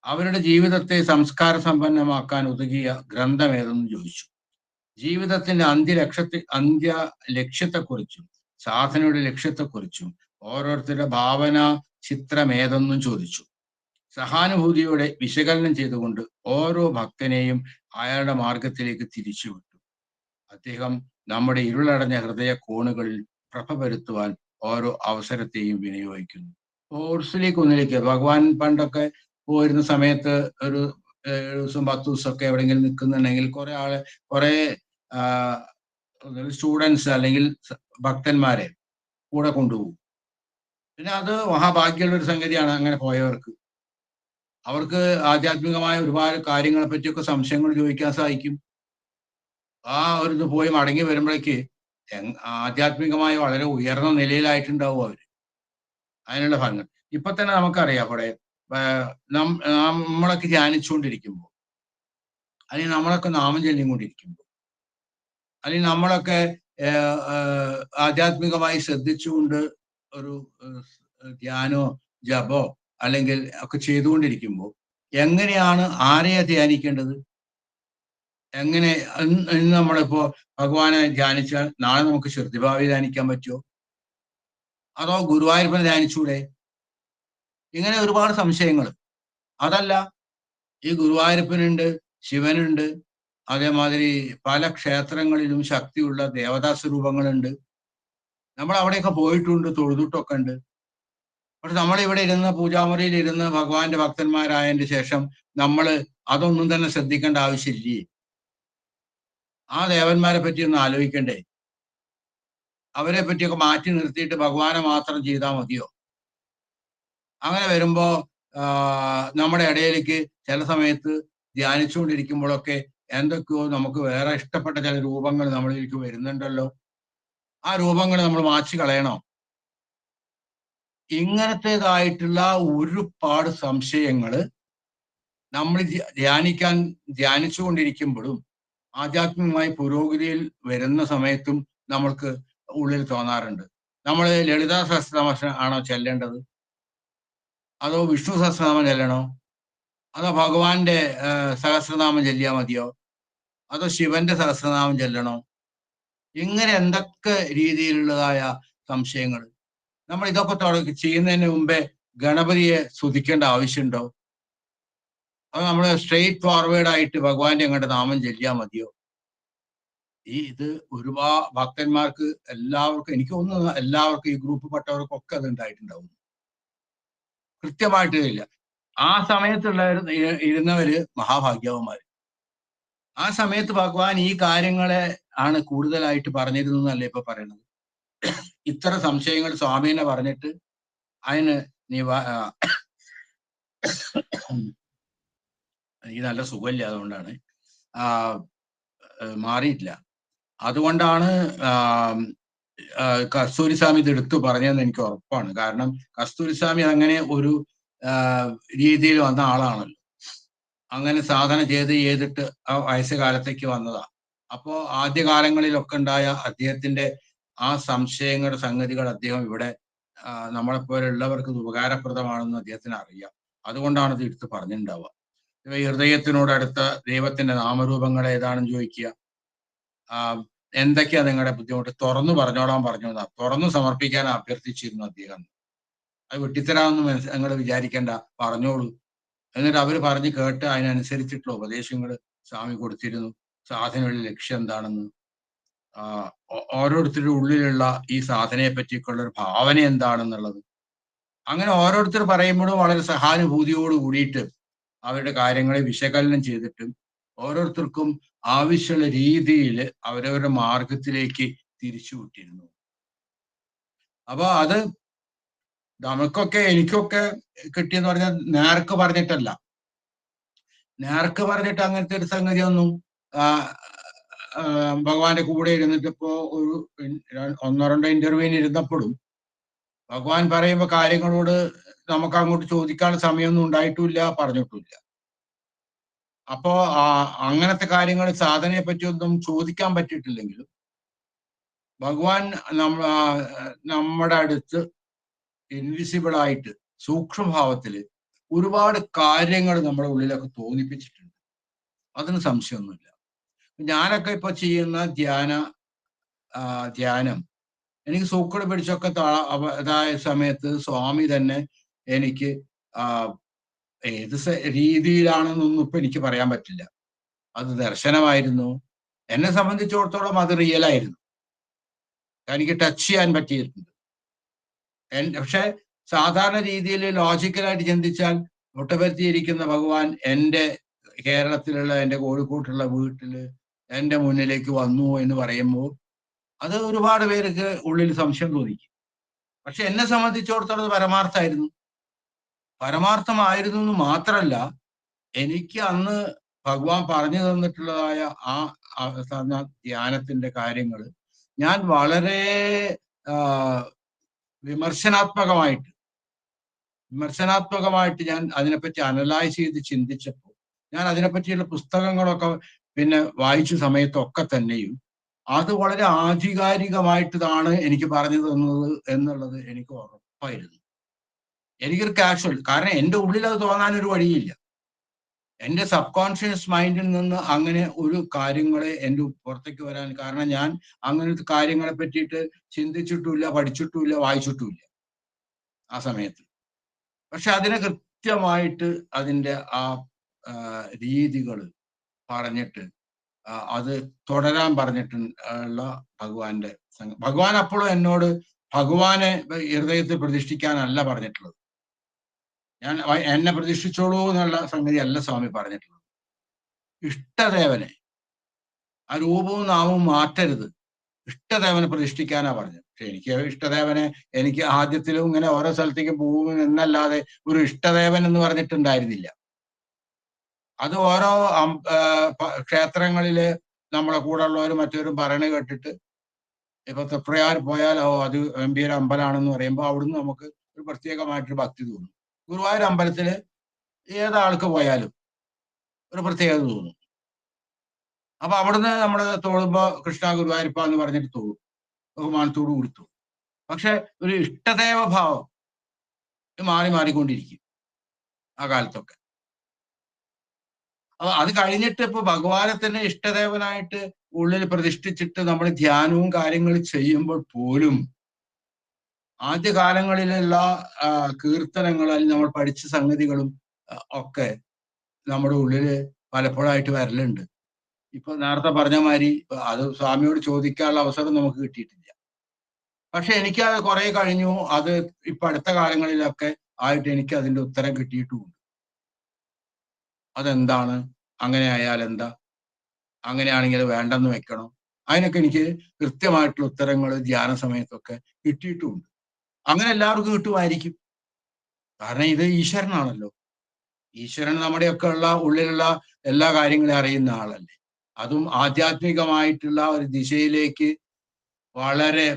അവരുടെ ജീവിതത്തെ സംസ്കാര സമ്പന്നമാക്കാൻ ഉതകിയ ഗ്രന്ഥം ഏതെന്ന് ചോദിച്ചു. ജീവിതത്തിന്റെ അന്ത്യ ലക്ഷ്യത്തെക്കുറിച്ചും സാധനയുടെ ലക്ഷ്യത്തെക്കുറിച്ചും ഓരോരുത്തരുടെ ഭാവന ചിത്രം ഏതെന്നും ചോദിച്ചു. സഹാനുഭൂതിയോടെ വിശകലനം ചെയ്തുകൊണ്ട് ഓരോ ഭക്തനെയും അയാളുടെ മാർഗത്തിലേക്ക് തിരിച്ചുവിട്ടു. അദ്ദേഹം നമ്മുടെ ഇരുളടഞ്ഞ ഹൃദയ കോണുകളിൽ പ്രഭ വരുത്തുവാൻ ഓരോ അവസരത്തെയും വിനിയോഗിക്കുന്നു. ഹോർസലി കുന്നിലേക്ക് ഭഗവാൻ പണ്ടൊക്കെ പോയിരുന്ന സമയത്ത് ഒരു 7 ദിവസം 10 ദിവസമൊക്കെ എവിടെയെങ്കിലും നിൽക്കുന്നുണ്ടെങ്കിൽ കുറെ സ്റ്റുഡൻസ് അല്ലെങ്കിൽ ഭക്തന്മാരെ കൂടെ കൊണ്ടുപോകും. പിന്നെ അത് മഹാഭാഗ്യമുള്ള ഒരു സംഗതിയാണ്. അങ്ങനെ പോയവർക്ക് അവർക്ക് ആധ്യാത്മികമായ ഒരുപാട് കാര്യങ്ങളെ പറ്റിയൊക്കെ സംശയങ്ങൾ ചോദിക്കാൻ സാധിക്കും. ആ ഒരു ഇത് പോയി മടങ്ങി വരുമ്പോഴേക്ക് ആധ്യാത്മികമായി വളരെ ഉയർന്ന നിലയിലായിട്ടുണ്ടാവും അവര്. അതിനുള്ള ഫലങ്ങൾ ഇപ്പൊ തന്നെ നമുക്കറിയാം. അവിടെ നമ്മളൊക്കെ ധ്യാനിച്ചുകൊണ്ടിരിക്കുമ്പോൾ, അല്ലെങ്കിൽ നമ്മളൊക്കെ നാമം ചൊല്ലിക്കൊണ്ടിരിക്കുമ്പോൾ, അല്ലെങ്കിൽ നമ്മളൊക്കെ ആധ്യാത്മികമായി ശ്രദ്ധിച്ചുകൊണ്ട് ഒരു ധ്യാനോ ജപോ അല്ലെങ്കിൽ ഒക്കെ ചെയ്തുകൊണ്ടിരിക്കുമ്പോൾ എങ്ങനെയാണ് ആരെയാ ധ്യാനിക്കേണ്ടത്? എങ്ങനെ ഇന്ന് നമ്മളിപ്പോ ഭഗവാനെ ധ്യാനിച്ചാൽ നാളെ നമുക്ക് ശ്രുതിഭാവി ധ്യാനിക്കാൻ പറ്റുമോ? അതോ ഗുരുവായൂരപ്പനെ ധ്യാനിച്ചൂടെ? ഇങ്ങനെ ഒരുപാട് സംശയങ്ങൾ. അതല്ല, ഈ ഗുരുവായൂരപ്പനുണ്ട്, ശിവനുണ്ട്, അതേമാതിരി പല ക്ഷേത്രങ്ങളിലും ശക്തിയുള്ള ദേവതാ സ്വരൂപങ്ങളുണ്ട്. നമ്മൾ അവിടെയൊക്കെ പോയിട്ടുണ്ട്, തൊഴുതിട്ടൊക്കെ ഉണ്ട്. പക്ഷെ നമ്മളിവിടെ ഇരുന്ന് പൂജാമുറിയിൽ ഇരുന്ന് ഭഗവാന്റെ ഭക്തന്മാരായതിന് ശേഷം നമ്മൾ അതൊന്നും തന്നെ ശ്രദ്ധിക്കേണ്ട ആവശ്യമില്ലേ? ആ ദേവന്മാരെ പറ്റി ഒന്ന് ആലോചിക്കണ്ടേ? അവരെ പറ്റിയൊക്കെ മാറ്റി നിർത്തിയിട്ട് ഭഗവാനെ മാത്രം ചെയ്താൽ മതിയോ? അങ്ങനെ വരുമ്പോ നമ്മുടെ ഇടയിലേക്ക് ചില സമയത്ത് ധ്യാനിച്ചുകൊണ്ടിരിക്കുമ്പോഴൊക്കെ എന്തൊക്കെയോ നമുക്ക് വേറെ ഇഷ്ടപ്പെട്ട ചില രൂപങ്ങൾ നമ്മളിലേക്ക് വരുന്നുണ്ടല്ലോ. ആ രൂപങ്ങൾ നമ്മൾ മാറ്റി കളയണോ? ഇങ്ങനത്തേതായിട്ടുള്ള ഒരുപാട് സംശയങ്ങള് നമ്മൾ ധ്യാനിച്ചുകൊണ്ടിരിക്കുമ്പോഴും ആധ്യാത്മികമായി പുരോഗതിയിൽ വരുന്ന സമയത്തും നമ്മൾക്ക് ഉള്ളിൽ തോന്നാറുണ്ട്. നമ്മൾ ലളിതാ സഹസ്രനാമം ആണോ ചെല്ലേണ്ടത്? അതോ വിഷ്ണു സഹസ്രനാമം ചെല്ലണോ? അതോ ഭഗവാന്റെ സഹസ്രനാമം ചൊല്ലിയാൽ മതിയോ? അതോ ശിവന്റെ സഹസ്രനാമം ചെല്ലണോ? ഇങ്ങനെ എന്തൊക്കെ രീതിയിലുള്ളതായ സംശയങ്ങൾ. നമ്മൾ ഇതൊക്കെ ചെയ്യുന്നതിന് മുമ്പേ ഗണപതിയെ സ്തുതിക്കേണ്ട ആവശ്യമുണ്ടോ? അത് നമ്മൾ സ്ട്രെയിറ്റ് ഫോർവേഡ് ആയിട്ട് ഭഗവാന്റെ അങ്ങോട്ട് നാമം ചെല്ലിയാൽ മതിയോ? ഇത് ഭക്തന്മാർക്ക് എല്ലാവർക്കും, എനിക്ക് തോന്നുന്നു എല്ലാവർക്കും, ഈ ഗ്രൂപ്പ് പെട്ടവർക്കൊക്കെ അത് ഉണ്ടായിട്ടുണ്ടാവും. കൃത്യമായിട്ട് ഇല്ല. ആ സമയത്തുള്ള ഇരുന്നവര് മഹാഭാഗ്യവന്മാര്. ആ സമയത്ത് ഭഗവാൻ ഈ കാര്യങ്ങളെ ആണ് കൂടുതലായിട്ട് പറഞ്ഞിരുന്നല്ലേ ഇപ്പൊ പറയണത്. ഇത്ര സംശയങ്ങൾ സ്വാമീനെ പറഞ്ഞിട്ട് അതിന് എനിക്ക് നല്ല സുഖമില്ല, അതുകൊണ്ടാണ് മാറിയിട്ടില്ല. അതുകൊണ്ടാണ് കസ്തൂരിസ്വാമി ഇത് എടുത്തു പറഞ്ഞതെന്ന് എനിക്ക് ഉറപ്പാണ്. കാരണം കസ്തൂരിസ്വാമി അങ്ങനെ ഒരു രീതിയിൽ വന്ന ആളാണല്ലോ. അങ്ങനെ സാധന ചെയ്തിട്ട് ആ വയസ്സുകാലത്തേക്ക് വന്നതാ. അപ്പോ ആദ്യകാലങ്ങളിലൊക്കെ ഉണ്ടായ അദ്ദേഹത്തിന്റെ ആ സംശയങ്ങളുടെ സംഗതികൾ അദ്ദേഹം ഇവിടെ നമ്മളെപ്പോലുള്ളവർക്ക് ഉപകാരപ്രദമാണെന്ന് അദ്ദേഹത്തിന് അറിയാം. അതുകൊണ്ടാണ് ഇത് എടുത്ത് പറഞ്ഞിട്ടുണ്ടാവുക. ഹൃദയത്തിനോടടുത്ത ദൈവത്തിന്റെ നാമരൂപങ്ങൾ ഏതാണെന്ന് ചോദിക്കുക. എന്തൊക്കെയാ നിങ്ങളുടെ ബുദ്ധിമുട്ട്? തുറന്നു പറഞ്ഞോളാൻ പറഞ്ഞതാ. തുറന്നു സമർപ്പിക്കാൻ അഭ്യർത്ഥിച്ചിരുന്നു അദ്ദേഹം. അത് വെട്ടിത്തരാമെന്ന് നിങ്ങൾ വിചാരിക്കേണ്ട, പറഞ്ഞോളൂ. എന്നിട്ട് അവർ പറഞ്ഞ് കേട്ട് അതിനനുസരിച്ചിട്ടുള്ള ഉപദേശങ്ങൾ സ്വാമി കൊടുത്തിരുന്നു. സാധനയുടെ ലക്ഷ്യം എന്താണെന്ന്, ഓരോരുത്തരുടെ ഉള്ളിലുള്ള ഈ സാധനയെ പറ്റിയൊക്കെയുള്ള ഒരു ഭാവന എന്താണെന്നുള്ളത്, അങ്ങനെ ഓരോരുത്തർ പറയുമ്പോഴും വളരെ സഹാനുഭൂതിയോട് കൂടിയിട്ട് അവരുടെ കാര്യങ്ങളെ വിശകലനം ചെയ്തിട്ടും ഓരോരുത്തർക്കും ആവശ്യമുള്ള രീതിയിൽ അവരവരുടെ മാർഗത്തിലേക്ക് തിരിച്ചുവിട്ടിരുന്നു. അപ്പൊ അത് നമുക്കൊക്കെ, എനിക്കൊക്കെ കിട്ടിയെന്ന് പറഞ്ഞാൽ നേർക്ക് പറഞ്ഞിട്ടല്ല. നേർക്ക് പറഞ്ഞിട്ട് അങ്ങനത്തെ ഒരു സംഗതിയൊന്നും ഭഗവാന്റെ കൂടെ ഇരുന്നിട്ട് ഇപ്പോ ഒരു 1-2 ഇന്റർവ്യൂവിന് ഇരുന്നപ്പോഴും ഭഗവാൻ പറയുമ്പോ കാര്യങ്ങളോട് നമുക്ക് അങ്ങോട്ട് ചോദിക്കാൻ സമയമൊന്നും ഉണ്ടായിട്ടുമില്ല, പറഞ്ഞിട്ടുമില്ല. അപ്പോ അങ്ങനത്തെ കാര്യങ്ങൾ, സാധനയെ പറ്റിയൊന്നും ചോദിക്കാൻ പറ്റിയിട്ടില്ലെങ്കിലും ഭഗവാൻ നമ്മുടെ അടുത്ത് ഇൻവിസിബിൾ ആയിട്ട് സൂക്ഷ്മഭാവത്തില് ഒരുപാട് കാര്യങ്ങൾ നമ്മുടെ ഉള്ളിലൊക്കെ തോന്നിപ്പിച്ചിട്ടുണ്ട്. അതിന് സംശയമൊന്നുമില്ല. ഞാനൊക്കെ ഇപ്പൊ ചെയ്യുന്ന ധ്യാനം എനിക്ക് സൂക്കട് പിടിച്ചൊക്കെ അതായ സമയത്ത് സ്വാമി തന്നെ എനിക്ക് ഏത് രീതിയിലാണെന്നൊന്നും ഇപ്പൊ എനിക്ക് പറയാൻ പറ്റില്ല. അത് ദർശനമായിരുന്നു. എന്നെ സംബന്ധിച്ചിടത്തോളം അത് റിയലായിരുന്നു. എനിക്ക് ടച്ച് ചെയ്യാൻ പറ്റിയിട്ടുണ്ട്. പക്ഷെ സാധാരണ രീതിയിൽ ലോജിക്കലായിട്ട് ചിന്തിച്ചാൽ മുട്ടപരത്തിയിരിക്കുന്ന ഭഗവാൻ എൻ്റെ കേരളത്തിലുള്ള, എൻ്റെ കോഴിക്കോട്ടുള്ള വീട്ടില് എൻ്റെ മുന്നിലേക്ക് വന്നു എന്ന് പറയുമ്പോൾ അത് ഒരുപാട് പേർക്ക് ഉള്ളിൽ സംശയം തോന്നിക്കും. പക്ഷെ എന്നെ സംബന്ധിച്ചിടത്തോളം പരമാർത്ഥമായിരുന്നു. പരമാർത്ഥമായിരുന്നു എന്ന് മാത്രമല്ല, എനിക്ക് അന്ന് ഭഗവാൻ പറഞ്ഞു തന്നിട്ടുള്ളതായ ആ ധ്യാനത്തിന്റെ കാര്യങ്ങൾ ഞാൻ വളരെ വിമർശനാത്മകമായിട്ട് ഞാൻ അതിനെപ്പറ്റി അനലൈസ് ചെയ്ത് ചിന്തിച്ചപ്പോൾ, ഞാൻ അതിനെപ്പറ്റിയുള്ള പുസ്തകങ്ങളൊക്കെ പിന്നെ വായിച്ച സമയത്തൊക്കെ തന്നെയും അത് വളരെ ആധികാരികമായിട്ടാണ് എനിക്ക് പറഞ്ഞു തന്നത് എന്നുള്ളത് എനിക്ക് ഉറപ്പായിരുന്നു. എനിക്കൊരു കാഷ്വൽ, കാരണം എൻ്റെ ഉള്ളിൽ അത് തോന്നാനൊരു വഴിയില്ല. എൻ്റെ സബ് കോൺഷ്യസ് മൈൻഡിൽ നിന്ന് അങ്ങനെ ഒരു കാര്യങ്ങളെ എൻ്റെ പുറത്തേക്ക് വരാൻ കാരണം ഞാൻ അങ്ങനത്തെ കാര്യങ്ങളെ പറ്റിയിട്ട് ചിന്തിച്ചിട്ടുമില്ല, പഠിച്ചിട്ടുമില്ല, വായിച്ചിട്ടുമില്ല ആ സമയത്ത്. പക്ഷെ അതിനെ കൃത്യമായിട്ട് അതിൻ്റെ ആ രീതികൾ പറഞ്ഞിട്ട് അത് തുടരാൻ പറഞ്ഞിട്ടുള്ള ഭഗവാൻ അപ്പോഴും എന്നോട് ഭഗവാനെ ഹൃദയത്തിൽ പ്രതിഷ്ഠിക്കാനല്ല പറഞ്ഞിട്ടുള്ളത്. എന്നെ പ്രതിഷ്ഠിച്ചോളൂ എന്നുള്ള സംഗതി അല്ല സ്വാമി പറഞ്ഞിട്ടുള്ളത്. ഇഷ്ടദേവനെ, ആ രൂപവും നാമവും മാറ്റരുത്, ഇഷ്ടദേവനെ പ്രതിഷ്ഠിക്കാനാ പറഞ്ഞത്. പക്ഷെ എനിക്ക് ഇഷ്ടദേവനെ, എനിക്ക് ആദ്യത്തിലും ഇങ്ങനെ ഓരോ സ്ഥലത്തേക്ക് പോകും എന്നല്ലാതെ ഒരു ഇഷ്ടദേവൻ എന്ന് പറഞ്ഞിട്ടുണ്ടായിരുന്നില്ല. അത് ഓരോ ക്ഷേത്രങ്ങളില് നമ്മളെ കൂടെ ഉള്ളവരും മറ്റവരും പറയണ കേട്ടിട്ട്, ഇപ്പൊ തൃപ്രയാർ പോയാൽ അത് ഗംഭീര അമ്പലമാണെന്ന് പറയുമ്പോൾ അവിടുന്ന് നമുക്ക് ഒരു പ്രത്യേകമായിട്ടൊരു ഭക്തി തോന്നും. ഗുരുവായൂർ അമ്പലത്തില് ഏതാൾക്ക് പോയാലും ഒരു പ്രത്യേകത തോന്നും. അപ്പൊ അവിടുന്ന് നമ്മൾ തൊഴുമ്പോ കൃഷ്ണ ഗുരുവായൂരപ്പ എന്ന് പറഞ്ഞിട്ട് തൊഴും, ബഹുമാനത്തോട് കൂടി തൊഴും. പക്ഷെ ഒരു ഇഷ്ടദേവ ഭാവം മാറിക്കൊണ്ടിരിക്കും ആ കാലത്തൊക്കെ. അപ്പൊ അത് കഴിഞ്ഞിട്ട് ഇപ്പൊ ഭഗവാനെ തന്നെ ഇഷ്ടദേവനായിട്ട് ഉള്ളിൽ പ്രതിഷ്ഠിച്ചിട്ട് നമ്മൾ ധ്യാനവും കാര്യങ്ങളും ചെയ്യുമ്പോൾ പോലും ആദ്യകാലങ്ങളിലുള്ള കീർത്തനങ്ങൾ അല്ലെങ്കിൽ നമ്മൾ പഠിച്ച സംഗതികളും ഒക്കെ നമ്മുടെ ഉള്ളില് പലപ്പോഴായിട്ട് വരലുണ്ട്. ഇപ്പൊ നേരത്തെ പറഞ്ഞ മാതിരി അത് സ്വാമിയോട് ചോദിക്കാനുള്ള അവസരം നമുക്ക് കിട്ടിയിട്ടില്ല. പക്ഷെ എനിക്ക് അത് കുറെ കഴിഞ്ഞു, അത് ഇപ്പൊ അടുത്ത കാലങ്ങളിലൊക്കെ ആയിട്ട് എനിക്ക് അതിന്റെ ഉത്തരം കിട്ടിയിട്ടുമുണ്ട്. അതെന്താണ്, അങ്ങനെ ആയാൽ എന്താ, അങ്ങനെയാണെങ്കിൽ വേണ്ടെന്ന് വെക്കണം, അതിനൊക്കെ എനിക്ക് കൃത്യമായിട്ടുള്ള ഉത്തരങ്ങൾ ധ്യാന സമയത്തൊക്കെ കിട്ടിയിട്ടുമുണ്ട്. അങ്ങനെ എല്ലാവർക്കും കിട്ടുമായിരിക്കും. കാരണം ഇത് ഈശ്വരനാണല്ലോ. ഈശ്വരൻ നമ്മുടെയൊക്കെ ഉള്ളിലുള്ള എല്ലാ കാര്യങ്ങളും അറിയുന്ന ആളല്ലേ. അതും ആധ്യാത്മികമായിട്ടുള്ള ഒരു ദിശയിലേക്ക് വളരെ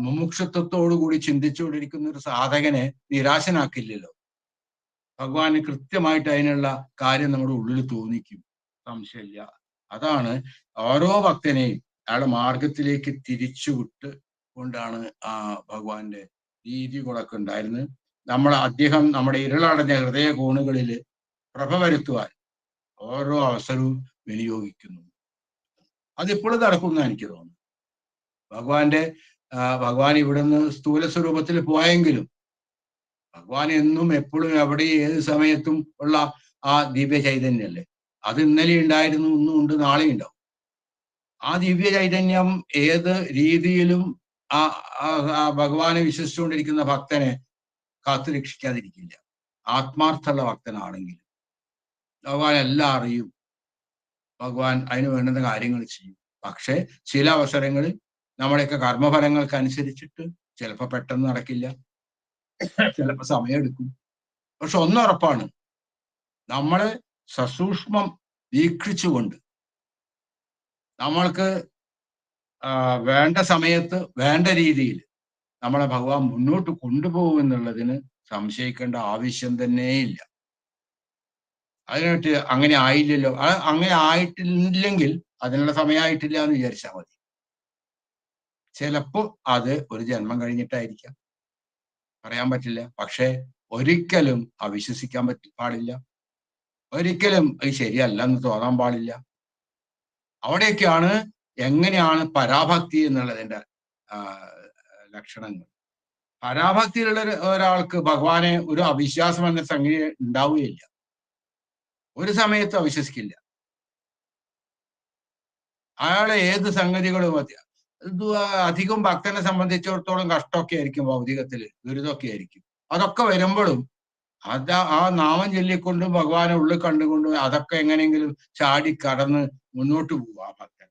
മുമുക്ഷത്വത്തോടു കൂടി ചിന്തിച്ചുകൊണ്ടിരിക്കുന്ന ഒരു സാധകനെ നിരാശനാക്കില്ലല്ലോ. ഭഗവാന് കൃത്യമായിട്ട് അതിനുള്ള കാര്യം നമ്മുടെ ഉള്ളിൽ തോന്നിക്കും, സംശയമില്ല. അതാണ് ഓരോ ഭക്തനെയും അയാളുടെ മാർഗത്തിലേക്ക് തിരിച്ചുവിട്ട് കൊണ്ടാണ് ഭഗവാന്റെ രീതികളൊക്കെ ഉണ്ടായിരുന്നത്. അദ്ദേഹം നമ്മുടെ ഇരുളടഞ്ഞ ഹൃദയ കോണുകളിൽ പ്രഭ വരുത്തുവാൻ ഓരോ അവസരവും വിനിയോഗിക്കുന്നു. അതിപ്പോഴും നടക്കുന്ന എനിക്ക് തോന്നുന്നു. ഭഗവാൻ ഇവിടുന്ന് സ്ഥൂല സ്വരൂപത്തിൽ പോയെങ്കിലും ഭഗവാൻ എന്നും എപ്പോഴും എവിടെ ഏത് സമയത്തും ഉള്ള ആ ദിവ്യ ചൈതന്യല്ലേ. അത് ഇന്നലെ ഉണ്ടായിരുന്നു, ഇന്നും ഉണ്ട്, നാളെ ഉണ്ടാവും. ആ ദിവ്യ ചൈതന്യം ഏത് രീതിയിലും ഭഗവാനെ വിശ്വസിച്ചുകൊണ്ടിരിക്കുന്ന ഭക്തനെ കാത്തു രക്ഷിക്കാതിരിക്കില്ല. ആത്മാർത്ഥമുള്ള ഭക്തനാണെങ്കിൽ ഭഗവാൻ എല്ലാം അറിയും, ഭഗവാൻ അതിന് വേണ്ടുന്ന കാര്യങ്ങൾ ചെയ്യും. പക്ഷെ ചില അവസരങ്ങളിൽ നമ്മുടെയൊക്കെ കർമ്മഫലങ്ങൾക്ക് അനുസരിച്ചിട്ട് ചിലപ്പോൾ പെട്ടെന്ന് നടക്കില്ല, ചിലപ്പോൾ സമയമെടുക്കും. പക്ഷെ ഒന്നുറപ്പാണ്, നമ്മളെ സസൂക്ഷ്മം വീക്ഷിച്ചുകൊണ്ട് നമ്മൾക്ക് വേണ്ട സമയത്ത് വേണ്ട രീതിയിൽ നമ്മളെ ഭഗവാൻ മുന്നോട്ട് കൊണ്ടുപോകും എന്നുള്ളതിന് സംശയിക്കേണ്ട ആവശ്യം തന്നെയില്ല. അതിനായിട്ട് അങ്ങനെ ആയില്ലല്ലോ, അങ്ങനെ ആയിട്ടില്ലെങ്കിൽ അതിനുള്ള സമയമായിട്ടില്ല എന്ന് വിചാരിച്ചാൽ മതി. ചിലപ്പോൾ അത് ഒരു ജന്മം കഴിഞ്ഞിട്ടായിരിക്കാം, പറയാൻ പറ്റില്ല. പക്ഷെ ഒരിക്കലും അവിശ്വസിക്കാൻ പാടില്ല, ഒരിക്കലും ഇത് ശരിയല്ല എന്ന് തോന്നാൻ പാടില്ല. അവിടെയൊക്കെയാണ് എങ്ങനെയാണ് പരാഭക്തി എന്നുള്ളതിന്റെ ലക്ഷണങ്ങൾ. പരാഭക്തിയിലുള്ള ഒരാൾക്ക് ഭഗവാനെ ഒരു അവിശ്വാസം എന്ന സംഗതി ഉണ്ടാവുകയില്ല, ഒരു സമയത്തും അവിശ്വസിക്കില്ല. അയാളെ ഏത് സംഗതികളും അധികം ഭക്തനെ സംബന്ധിച്ചിടത്തോളം കഷ്ടമൊക്കെ ആയിരിക്കും, ഭൗതികത്തില് ദുരിതമൊക്കെ ആയിരിക്കും. അതൊക്കെ വരുമ്പോഴും ആ നാമം ചൊല്ലിക്കൊണ്ടും ഭഗവാനെ ഉള്ളിൽ കണ്ടുകൊണ്ടും അതൊക്കെ എങ്ങനെയെങ്കിലും ചാടി കടന്ന് മുന്നോട്ട് പോവുക ആ ഭക്തൻ.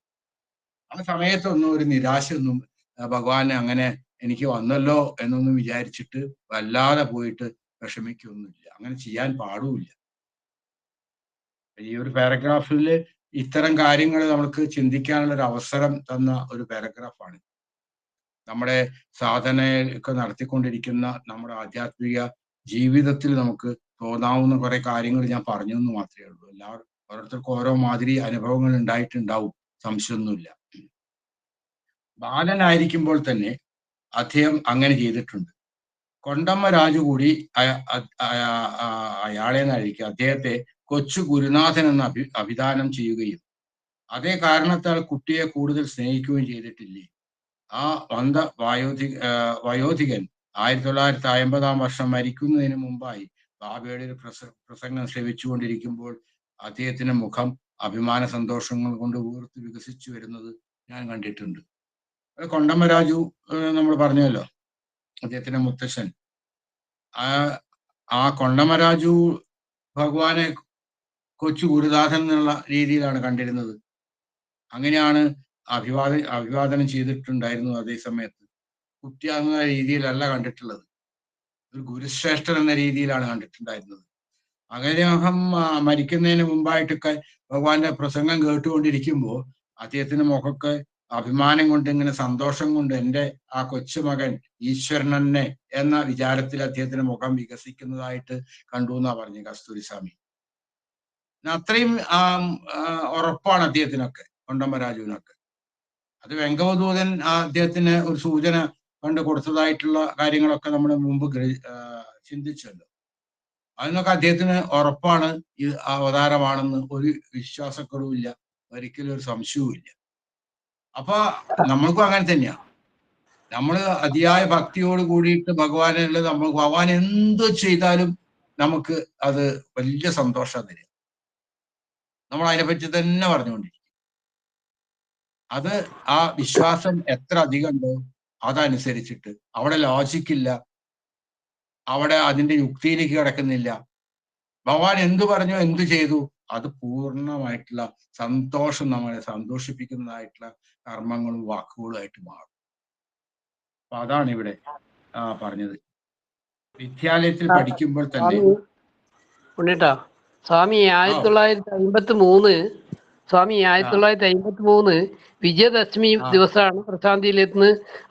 ആ സമയത്തൊന്നും ഒരു നിരാശയൊന്നും ഭഗവാനെ അങ്ങനെ എനിക്ക് വന്നല്ലോ എന്നൊന്നും വിചാരിച്ചിട്ട് വല്ലാതെ പോയിട്ട് വിഷമിക്കൊന്നുമില്ല. അങ്ങനെ ചെയ്യാൻ പാടുമില്ല. ഈ ഒരു പാരഗ്രാഫിൽ ഇത്തരം കാര്യങ്ങൾ നമുക്ക് ചിന്തിക്കാനുള്ള ഒരു അവസരം തന്ന ഒരു പാരഗ്രാഫാണ്. നമ്മുടെ സാധനയൊക്കെ നടത്തിക്കൊണ്ടിരിക്കുന്ന നമ്മുടെ ആധ്യാത്മിക ജീവിതത്തിൽ നമുക്ക് തോന്നാവുന്ന കുറെ കാര്യങ്ങൾ ഞാൻ പറഞ്ഞു എന്ന് മാത്രമേ ഉള്ളൂ. ഓരോരുത്തർക്കും ഓരോ മാതിരി അനുഭവങ്ങൾ ഉണ്ടായിട്ടുണ്ടാവും, സംശയമൊന്നുമില്ല. ബാലനായിരിക്കുമ്പോൾ തന്നെ അദ്ദേഹം അങ്ങനെ ചെയ്തിട്ടുണ്ട്. കൊണ്ടമ്മ രാജു കൂടി അയാളെ നഴിക്കുക അദ്ദേഹത്തെ കൊച്ചു ഗുരുനാഥൻ എന്ന് അഭിദാനം ചെയ്യുകയും അതേ കാരണത്താൽ കുട്ടിയെ കൂടുതൽ സ്നേഹിക്കുകയും ചെയ്തിട്ടില്ലേ. ആ വയോധികൻ 1950 മരിക്കുന്നതിന് മുമ്പായി ബാബയുടെ ഒരു പ്രസംഗം ശ്രവിച്ചുകൊണ്ടിരിക്കുമ്പോൾ അദ്ദേഹത്തിന്റെ മുഖം അഭിമാന സന്തോഷങ്ങൾ കൊണ്ട് വീർത്ത് വികസിച്ചു വരുന്നത് ഞാൻ കണ്ടിട്ടുണ്ട്. കൊണ്ടമ്മ രാജു നമ്മൾ പറഞ്ഞല്ലോ, അദ്ദേഹത്തിന്റെ മുത്തശ്ശൻ. ആ കൊണ്ടമ്മ രാജു ഭഗവാനെ കൊച്ചു ഗുരുദാസൻ എന്നുള്ള രീതിയിലാണ് കണ്ടിരുന്നത്. അങ്ങനെയാണ് അഭിവാദനം ചെയ്തിട്ടുണ്ടായിരുന്നു. അതേ സമയത്ത് കുട്ടിയാകുന്ന രീതിയിലല്ല കണ്ടിട്ടുള്ളത്, ഒരു ഗുരുശ്രേഷ്ഠൻ എന്ന രീതിയിലാണ് കണ്ടിട്ടുണ്ടായിരുന്നത്. അദ്ദേഹം മരിക്കുന്നതിന് മുമ്പായിട്ടൊക്കെ ഭഗവാന്റെ പ്രസംഗം കേട്ടുകൊണ്ടിരിക്കുമ്പോൾ അദ്ദേഹത്തിന്റെ മുഖമൊക്കെ അഭിമാനം കൊണ്ട്, ഇങ്ങനെ സന്തോഷം കൊണ്ട് എൻ്റെ ആ കൊച്ചുമകൻ ഈശ്വരൻ തന്നെ എന്ന വിചാരത്തിൽ അദ്ദേഹത്തിന്റെ മുഖം വികസിക്കുന്നതായിട്ട് കണ്ടു എന്നാ പറഞ്ഞു കസ്തൂരിസ്വാമി. അത്രയും ഉറപ്പാണ് അദ്ദേഹത്തിനൊക്കെ, കൊണ്ടമ്മരാജുവിനൊക്കെ. അത് വെങ്കവദൂതൻ അദ്ദേഹത്തിന് ഒരു സൂചന കണ്ട് കൊടുത്തതായിട്ടുള്ള കാര്യങ്ങളൊക്കെ നമ്മൾ മുമ്പ് ചിന്തിച്ചല്ലോ. അതിനൊക്കെ അദ്ദേഹത്തിന് ഉറപ്പാണ് ഇത് അവതാരമാണെന്ന്, ഒരു വിശ്വാസക്കുറവില്ല, ഒരിക്കലും ഒരു സംശയവും ഇല്ല. അപ്പൊ നമ്മൾക്കും അങ്ങനെ തന്നെയാ. നമ്മൾ അതിയായ ഭക്തിയോട് കൂടിയിട്ട് ഭഗവാനുള്ള നമ്മൾ ഭഗവാൻ എന്ത് ചെയ്താലും നമുക്ക് അത് വലിയ സന്തോഷം തരും. നമ്മൾ അതിനെപ്പറ്റി തന്നെ പറഞ്ഞുകൊണ്ടിരിക്കും. അത് ആ വിശ്വാസം എത്ര അധികം ഉണ്ടോ അതനുസരിച്ചിട്ട് അവിടെ ലോജിക്കില്ല, അവിടെ അതിന്റെ യുക്തിയിലേക്ക് കിടക്കുന്നില്ല. ഭഗവാൻ എന്തു പറഞ്ഞു എന്തു ചെയ്തു അത് പൂർണ്ണമായിട്ടുള്ള സന്തോഷം, നമ്മളെ സന്തോഷിപ്പിക്കുന്നതായിട്ടുള്ള കർമ്മങ്ങളും വാക്കുകളുമായിട്ട് മാറും. അപ്പൊ അതാണ് ഇവിടെ പറഞ്ഞത്. വിദ്യാലയത്തിൽ പഠിക്കുമ്പോൾ തന്നെ ഉണ്ണിട്ടാ സ്വാമി 1953 സ്വാമി 1953 വിജയദശമി ദിവസമാണ് പ്രശാന്തിയിലെത്തുന്ന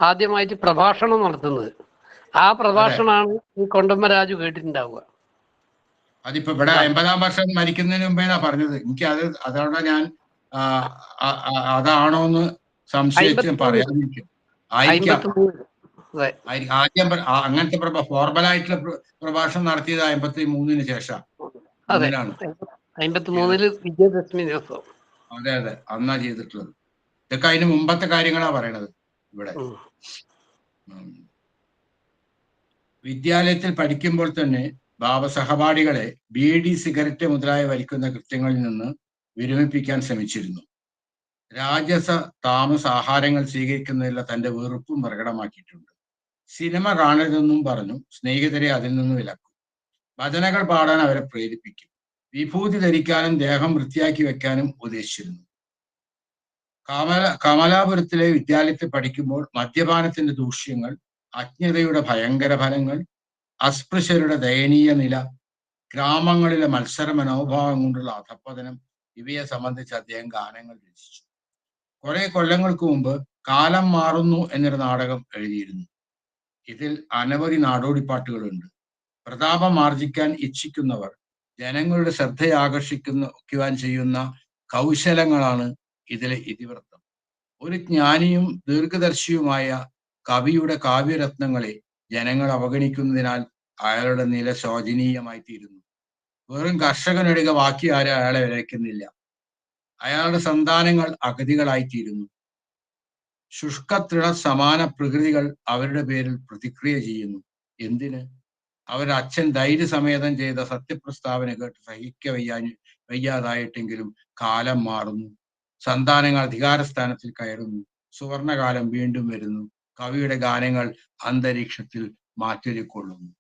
ആദ്യമായിട്ട് പ്രഭാഷണം നടത്തുന്നത്. ആ പ്രഭാഷണമാണ് ഈ കൊണ്ടമ്മരാജു കേട്ടിട്ടുണ്ടാവുക. അതിപ്പോ ഇവിടെ 50-ാം വർഷം മരിക്കുന്നതിന് മുമ്പേനാ പറഞ്ഞത്. എനിക്ക് അതോടെ ഞാൻ അതാണോന്ന് സംശയിച്ച് പറയാതിരിക്കും. ആദ്യം അങ്ങനത്തെ ഫോർമലായിട്ടുള്ള പ്രഭാഷണം നടത്തിയത് 53-ന് ശേഷം. അതെ, 53-ല് വിജയദശമി ദിവസം. അതെ അതെ, അന്നാ ചെയ്തിട്ടുള്ളത്. ഇതൊക്കെ അതിന് മുമ്പത്തെ കാര്യങ്ങളാ പറയണത് ഇവിടെ. വിദ്യാലയത്തിൽ പഠിക്കുമ്പോൾ തന്നെ ഭാവസഹപാഠികളെ ബീഡി, സിഗരറ്റ് മുതലായ വലിക്കുന്ന കൃത്യങ്ങളിൽ നിന്ന് വിരമിപ്പിക്കാൻ ശ്രമിച്ചിരുന്നു. രാജസ താമസ ആഹാരങ്ങൾ സ്വീകരിക്കുന്നതിലുള്ള തന്റെ വെറുപ്പും പ്രകടമാക്കിയിട്ടുണ്ട്. സിനിമ കാണരുതെന്നും പറഞ്ഞു സ്നേഹിതരെ അതിൽ നിന്ന് വിലക്കും. ഭജനകൾ പാടാൻ അവരെ പ്രേരിപ്പിക്കും. വിഭൂതി ധരിക്കാനും ദേഹം വൃത്തിയാക്കി വെക്കാനും ഉപദേശിച്ചിരുന്നു. കമലാപുരത്തിലെ വിദ്യാലയത്തിൽ പഠിക്കുമ്പോൾ മദ്യപാനത്തിന്റെ ദൂഷ്യങ്ങൾ, അജ്ഞതയുടെ ഭയങ്കര ഫലങ്ങൾ, അസ്പൃശ്യരുടെ ദയനീയ നില, ഗ്രാമങ്ങളിലെ മത്സര മനോഭാവം കൊണ്ടുള്ള അധപ്പതനം, ഇവയെ സംബന്ധിച്ച് അദ്ദേഹം ഗാനങ്ങൾ രചിച്ചു. കുറെ കൊല്ലങ്ങൾക്ക് മുമ്പ് കാലം മാറുന്നു എന്നൊരു നാടകം എഴുതിയിരുന്നു. ഇതിൽ അനവധി നാടോടിപ്പാട്ടുകളുണ്ട്. പ്രതാപം ആർജിക്കാൻ ഇച്ഛിക്കുന്നവർ ജനങ്ങളുടെ ശ്രദ്ധയാകർഷിക്കുവാൻ ചെയ്യുന്ന കൗശലങ്ങളാണ് ഇതിലെ ഇതിവൃത്തം. ഒരു ജ്ഞാനിയും ദീർഘദർശിയുമായ കവിയുടെ കാവ്യരത്നങ്ങളെ ജനങ്ങൾ അവഗണിക്കുന്നതിനാൽ അയാളുടെ നില ശോചനീയമായി തീരുന്നു. വെറും കർഷകനൊഴികെ ബാക്കി ആരും അയാളെ വിലയ്ക്കുന്നില്ല. അയാളുടെ സന്താനങ്ങൾ അഗതികളായിത്തീരുന്നു. ശുഷ്കതൃണ സമാന പ്രകൃതികൾ അവരുടെ പേരിൽ പ്രതിക്രിയ ചെയ്യുന്നു. എന്തിന്? അവരുടെ അച്ഛൻ ധൈര്യസമേതം ചെയ്ത സത്യപ്രസ്താവന കേട്ട് വയ്യാതായിട്ടെങ്കിലും കാലം മാറുന്നു. സന്താനങ്ങൾ അധികാരസ്ഥാനത്തിൽ കയറുന്നു. സുവർണകാലം വീണ്ടും വരുന്നു. കവിയുടെ ഗാനങ്ങൾ അന്തരീക്ഷത്തിൽ മാറ്റൊരുക്കൊള്ളുന്നു.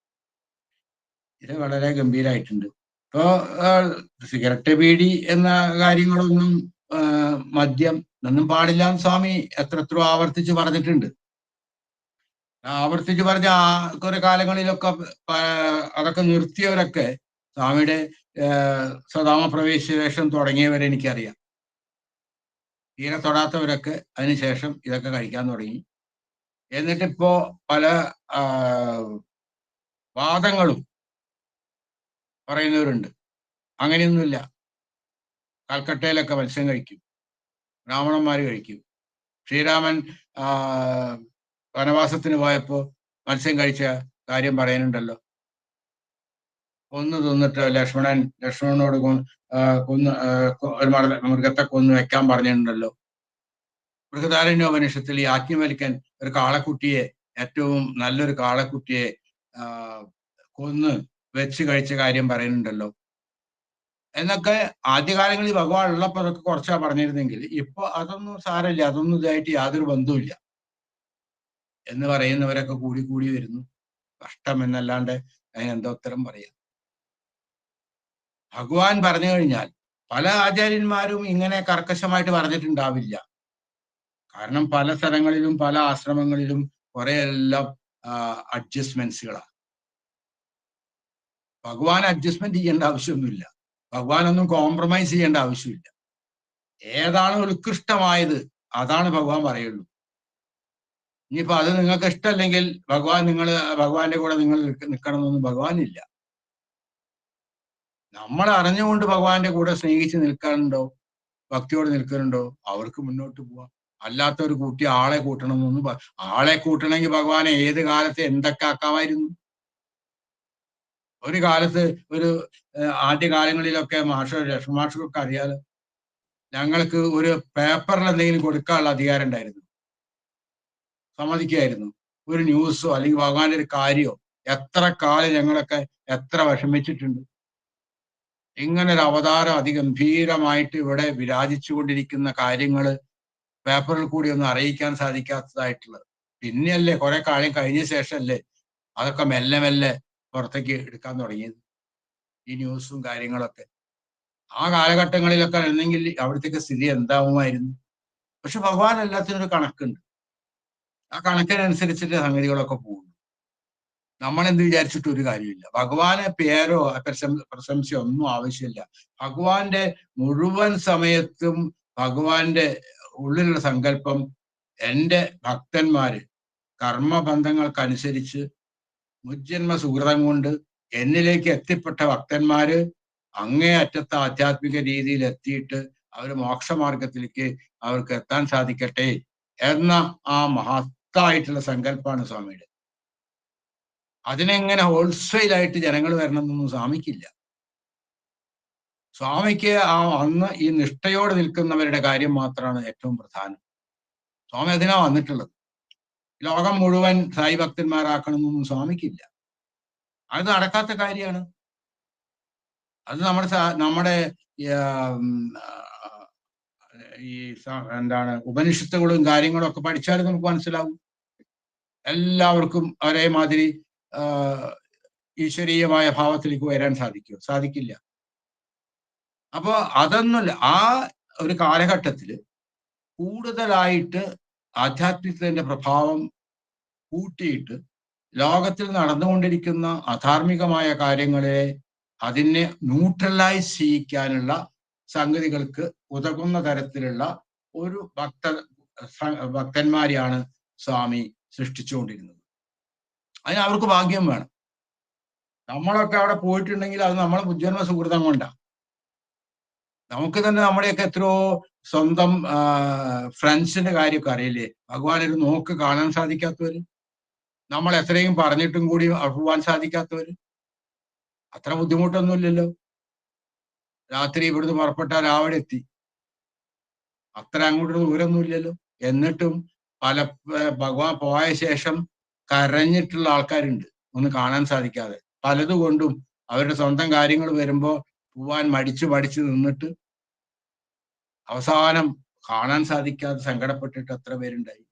ഇത് വളരെ ഗംഭീരമായിട്ടുണ്ട്. ഇപ്പോ സിഗരറ്റ്, ബീഡി എന്ന കാര്യങ്ങളൊന്നും, മദ്യം ഒന്നും പാടില്ല എന്ന് സ്വാമി എത്രയോ ആവർത്തിച്ച് പറഞ്ഞിട്ടുണ്ട്. ആവർത്തിച്ച് പറഞ്ഞ കുറെ കാലങ്ങളിലൊക്കെ അതൊക്കെ നിർത്തിയവരൊക്കെ സ്വാമിയുടെ സദാമ പ്രവേശവേഷം തുടങ്ങിയവരെ എനിക്കറിയാം. തീരെ തൊടാത്തവരൊക്കെ അതിനുശേഷം ഇതൊക്കെ കഴിക്കാൻ തുടങ്ങി. എന്നിട്ടിപ്പോ പല വാദങ്ങളും പറയുന്നവരുണ്ട്. അങ്ങനെയൊന്നുമില്ല. കൽക്കട്ടയിലൊക്കെ മത്സ്യം കഴിക്കും, ബ്രാഹ്മണന്മാര് കഴിക്കും. ശ്രീരാമൻ വനവാസത്തിന് പോയപ്പോ മത്സ്യം കഴിച്ച കാര്യം പറയുന്നുണ്ടല്ലോ. കൊന്നു തിന്നിട്ട് ലക്ഷ്മണനോട് മൃഗത്തെ കൊന്നു വെക്കാൻ പറഞ്ഞിട്ടുണ്ടല്ലോ. ബൃഹദാരണ്യോപനിഷത്തിൽ ഈ ആജ്ഞവൽക്കൻ ഒരു കാളക്കുട്ടിയെ, ഏറ്റവും നല്ലൊരു കാളക്കുട്ടിയെ കൊന്ന് വെച്ച് കഴിച്ച കാര്യം പറയുന്നുണ്ടല്ലോ. എന്നൊക്കെ ആദ്യകാലങ്ങളിൽ ഭഗവാൻ ഉള്ളപ്പോൾ അതൊക്കെ കുറച്ചാ പറഞ്ഞിരുന്നെങ്കിൽ ഇപ്പൊ അതൊന്നും സാരമില്ല, അതൊന്നും ഇതായിട്ട് യാതൊരു ബന്ധവുമില്ല എന്ന് പറയുന്നവരൊക്കെ കൂടി വരുന്നു. കഷ്ടം എന്നല്ലാണ്ട് അതിനെന്താ ഉത്തരം പറയാം? ഭഗവാൻ പറഞ്ഞു കഴിഞ്ഞാൽ പല ആചാര്യന്മാരും ഇങ്ങനെ കർക്കശമായിട്ട് പറഞ്ഞിട്ടുണ്ടാവില്ല. കാരണം പല സ്ഥലങ്ങളിലും പല ആശ്രമങ്ങളിലും കുറെ എല്ലാം അഡ്ജസ്റ്റ്മെന്റ്സുകളാണ്. ഭഗവാൻ അഡ്ജസ്റ്റ്മെന്റ് ചെയ്യേണ്ട ആവശ്യമൊന്നുമില്ല. ഭഗവാനൊന്നും കോംപ്രമൈസ് ചെയ്യേണ്ട ആവശ്യമില്ല. ഏതാണ് ഉത്കൃഷ്ടമായത് അതാണ് ഭഗവാൻ പറയുള്ളൂ. ഇനിയിപ്പോ അത് നിങ്ങൾക്ക് ഇഷ്ടമല്ലെങ്കിൽ ഭഗവാന്റെ കൂടെ നിങ്ങൾ നിൽക്കണമെന്നൊന്നും ഭഗവാനില്ല. നമ്മൾ അറിഞ്ഞുകൊണ്ട് ഭഗവാന്റെ കൂടെ സ്നേഹിച്ച് നിൽക്കാനുണ്ടോ, ഭക്തിയോട് നിൽക്കുന്നുണ്ടോ, അവർക്ക് മുന്നോട്ട് പോവാം. അല്ലാത്തവർ കൂട്ടി ആളെ കൂട്ടണമെന്നൊന്നും, ആളെ കൂട്ടണമെങ്കിൽ ഭഗവാനെ ഏത് കാലത്ത് എന്തൊക്കെ ആക്കാമായിരുന്നു. ഒരു കാലത്ത് ആദ്യ കാലങ്ങളിലൊക്കെ ലക്ഷ്മണ മാഷൊക്കെ അറിയാലോ. ഞങ്ങൾക്ക് ഒരു പേപ്പറിൽ എന്തെങ്കിലും കൊടുക്കാനുള്ള അധികാരം ഉണ്ടായിരുന്നു, സമ്മതിക്കുമായിരുന്നു. ഒരു ന്യൂസോ അല്ലെങ്കിൽ ഭഗവാന്റെ ഒരു കാര്യമോ എത്ര കാലം ഞങ്ങളൊക്കെ എത്ര വിഷമിച്ചിട്ടുണ്ട്. ഇങ്ങനെ ഒരു അവതാരം അതിഗംഭീരമായിട്ട് ഇവിടെ വിരാജിച്ചുകൊണ്ടിരിക്കുന്ന കാര്യങ്ങൾ പേപ്പറിൽ കൂടി ഒന്നും അറിയിക്കാൻ സാധിക്കാത്തതായിട്ടുള്ളത്. പിന്നെയല്ലേ കുറെ കാലം കഴിഞ്ഞ ശേഷമല്ലേ അതൊക്കെ മെല്ലെ മെല്ലെ പുറത്തേക്ക് എടുക്കാൻ തുടങ്ങിയത്, ഈ ന്യൂസും കാര്യങ്ങളൊക്കെ. ആ കാലഘട്ടങ്ങളിലൊക്കെ ആയിരുന്നെങ്കിൽ അവിടത്തേക്ക് സ്ഥിതി എന്താവുമായിരുന്നു. പക്ഷെ ഭഗവാൻ എല്ലാത്തിനും ഒരു കണക്കുണ്ട്. ആ കണക്കിനനുസരിച്ചിട്ട് സംഗതികളൊക്കെ പോകുന്നു. നമ്മളെന്ത് വിചാരിച്ചിട്ട് ഒരു കാര്യമില്ല. ഭഗവാനെ പേരോ പ്രശംസയോ ഒന്നും ആവശ്യമില്ല. ഭഗവാന്റെ മുഴുവൻ സമയത്തും ഭഗവാന്റെ ഉള്ളിലുള്ള സങ്കല്പം എൻ്റെ ഭക്തന്മാര് കർമ്മബന്ധങ്ങൾക്കനുസരിച്ച് മുജ്ജന്മ സുഹൃതം കൊണ്ട് എന്നിലേക്ക് എത്തിപ്പെട്ട ഭക്തന്മാര് അങ്ങേയറ്റത്തെ ആധ്യാത്മിക രീതിയിൽ എത്തിയിട്ട് അവർ മോക്ഷമാർഗത്തിലേക്ക് അവർക്ക് എത്താൻ സാധിക്കട്ടെ എന്ന ആ മഹത്തായിട്ടുള്ള സങ്കല്പമാണ് സ്വാമിയുടെ. അതിനെങ്ങനെ ഹോൾസെയിലായിട്ട് ജനങ്ങൾ വരണമെന്നൊന്നും സ്വാമിക്കില്ല. സ്വാമിക്ക് ആ അന്ന് ഈ നിഷ്ഠയോടെ നിൽക്കുന്നവരുടെ കാര്യം മാത്രമാണ് ഏറ്റവും പ്രധാനം. സ്വാമി അതിനാ വന്നിട്ടുള്ളത്. ലോകം മുഴുവൻ സായി ഭക്തന്മാരാക്കണമെന്നൊന്നും സ്വാമിക്കില്ല. അത് നടക്കാത്ത കാര്യമാണ്. അത് നമ്മുടെ ഈ എന്താണ് ഉപനിഷത്തുകളും കാര്യങ്ങളും ഒക്കെ പഠിച്ചാൽ നമുക്ക് മനസ്സിലാവും. എല്ലാവർക്കും ഒരേമാതിരി ഈശ്വരീയമായ ഭാവത്തിലേക്ക് വരാൻ സാധിക്കുമോ? സാധിക്കില്ല. അപ്പൊ അതൊന്നുമില്ല. ആ ഒരു കാലഘട്ടത്തില് കൂടുതലായിട്ട് ആധ്യാത്മികത്തിന്റെ പ്രഭാവം കൂട്ടിയിട്ട് ലോകത്തിൽ നടന്നുകൊണ്ടിരിക്കുന്ന അധാർമികമായ കാര്യങ്ങളെ അതിനെ ന്യൂട്രലൈസ് ചെയ്യിക്കാനുള്ള സംഗതികൾക്ക് ഉതകുന്ന തരത്തിലുള്ള ഒരു ഭക്തന്മാരെയാണ് സ്വാമി സൃഷ്ടിച്ചുകൊണ്ടിരുന്നത്. അതിന് അവർക്ക് ഭാഗ്യം വേണം. നമ്മളൊക്കെ അവിടെ പോയിട്ടുണ്ടെങ്കിൽ അത് നമ്മളെ ഉജ്ജന്മ സുഹൃതം കൊണ്ടാണ്. നമുക്ക് തന്നെ നമ്മുടെയൊക്കെ എത്രയോ സ്വന്തം ഫ്രണ്ട്സിന്റെ കാര്യമൊക്കെ അറിയില്ലേ? ഭഗവാൻ ഒരു നോക്ക് കാണാൻ സാധിക്കാത്തവര്, നമ്മൾ എത്രയും പറഞ്ഞിട്ടും കൂടി പോവാൻ സാധിക്കാത്തവര്. അത്ര ബുദ്ധിമുട്ടൊന്നുമില്ലല്ലോ. രാത്രി ഇവിടുന്ന് പുറപ്പെട്ടാൽ അവിടെ എത്തി, അത്ര അങ്ങോട്ട് ദൂരമൊന്നുമില്ലല്ലോ. എന്നിട്ടും ഭഗവാൻ പോയ ശേഷം കരഞ്ഞിട്ടുള്ള ആൾക്കാരുണ്ട്, ഒന്ന് കാണാൻ സാധിക്കാതെ. പലതുകൊണ്ടും അവരുടെ സ്വന്തം കാര്യങ്ങൾ വരുമ്പോ പോവാൻ മടിച്ചു നിന്നിട്ട് അവസാനം കാണാൻ സാധിക്കാതെ സങ്കടപ്പെട്ടിട്ട് എത്ര പേരുണ്ടായി.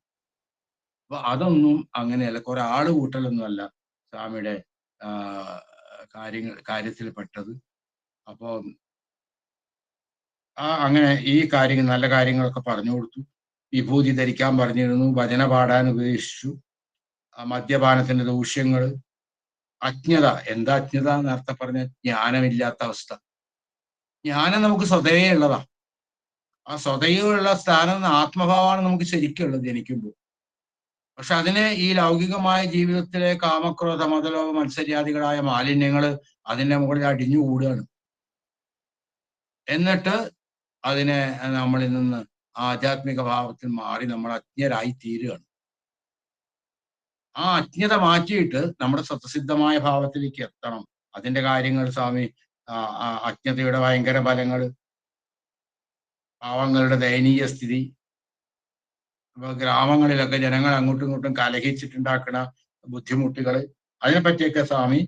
അപ്പൊ അതൊന്നും അങ്ങനെയല്ല, കുറെ ആള് കൂട്ടലൊന്നും അല്ല സ്വാമിയുടെ കാര്യത്തിൽ പെട്ടത്. അപ്പോ അങ്ങനെ ഈ കാര്യങ്ങൾ, നല്ല കാര്യങ്ങളൊക്കെ പറഞ്ഞു കൊടുത്തു. വിഭൂതി ധരിക്കാൻ പറഞ്ഞിരുന്നു, ഭജന പാടാൻ ഉപദേശിച്ചു, മദ്യപാനത്തിന്റെ ദൂഷ്യങ്ങള്, അജ്ഞത. എന്താ അജ്ഞത? നേരത്തെ പറഞ്ഞ ജ്ഞാനമില്ലാത്ത അവസ്ഥ. ജ്ഞാനം നമുക്ക് സ്വതവേ ഉള്ളതാ. ആ സ്വതയുള്ള സ്ഥാനം ആത്മഭാവമാണ് നമുക്ക് ശരിക്കുള്ളത് ജനിക്കുമ്പോൾ. പക്ഷെ അതിനെ ഈ ലൗകികമായ ജീവിതത്തിലെ കാമക്രോധ മതലോക മത്സര്യാദികളായ മാലിന്യങ്ങൾ അതിന്റെ മുകളിൽ അടിഞ്ഞുകൂടുകയാണ്. എന്നിട്ട് അതിനെ നമ്മളിൽ നിന്ന് ആധ്യാത്മിക ഭാവത്തിൽ മാറി നമ്മൾ അജ്ഞരായി തീരുകയാണ്. ആ അജ്ഞത മാറ്റിയിട്ട് നമ്മുടെ സ്വതസിദ്ധമായ ഭാവത്തിലേക്ക് എത്തണം. അതിന്റെ കാര്യങ്ങൾ സ്വാമി അജ്ഞതയുടെ ഭയങ്കര ഫലങ്ങൾ, പാവങ്ങളുടെ ദയനീയ സ്ഥിതി, ഗ്രാമങ്ങളിലൊക്കെ ജനങ്ങൾ അങ്ങോട്ടും ഇങ്ങോട്ടും കലഹിച്ചിട്ടുണ്ടാക്കുന്ന ബുദ്ധിമുട്ടുകൾ, അതിനെപ്പറ്റിയൊക്കെ സ്വാമി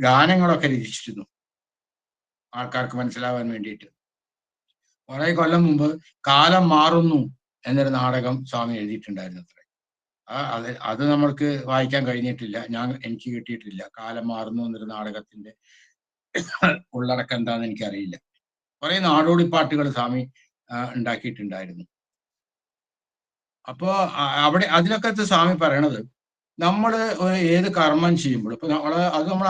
ഗാനങ്ങളൊക്കെ രചിച്ചിരുന്നു ആൾക്കാർക്ക് മനസ്സിലാവാൻ വേണ്ടിയിട്ട്. കുറെ കൊല്ലം മുമ്പ് കാലം മാറുന്നു എന്നൊരു നാടകം സ്വാമി എഴുതിയിട്ടുണ്ടായിരുന്നു അത്രേ. അത് നമ്മൾക്ക് വായിക്കാൻ കഴിഞ്ഞിട്ടില്ല, എനിക്ക് കിട്ടിയിട്ടില്ല. കാലം മാറുന്നു എന്നൊരു നാടകത്തിന്റെ ഉള്ളടക്കം എന്താന്ന് എനിക്കറിയില്ല. കുറെ നാടോടി പാട്ടുകൾ സ്വാമി ഉണ്ടാക്കിയിട്ടുണ്ടായിരുന്നു. അപ്പോ അതിലൊക്കെ സ്വാമി പറയണത്, നമ്മൾ ഏത് കർമ്മം ചെയ്യുമ്പോൾ ഇപ്പൊ അത് നമ്മൾ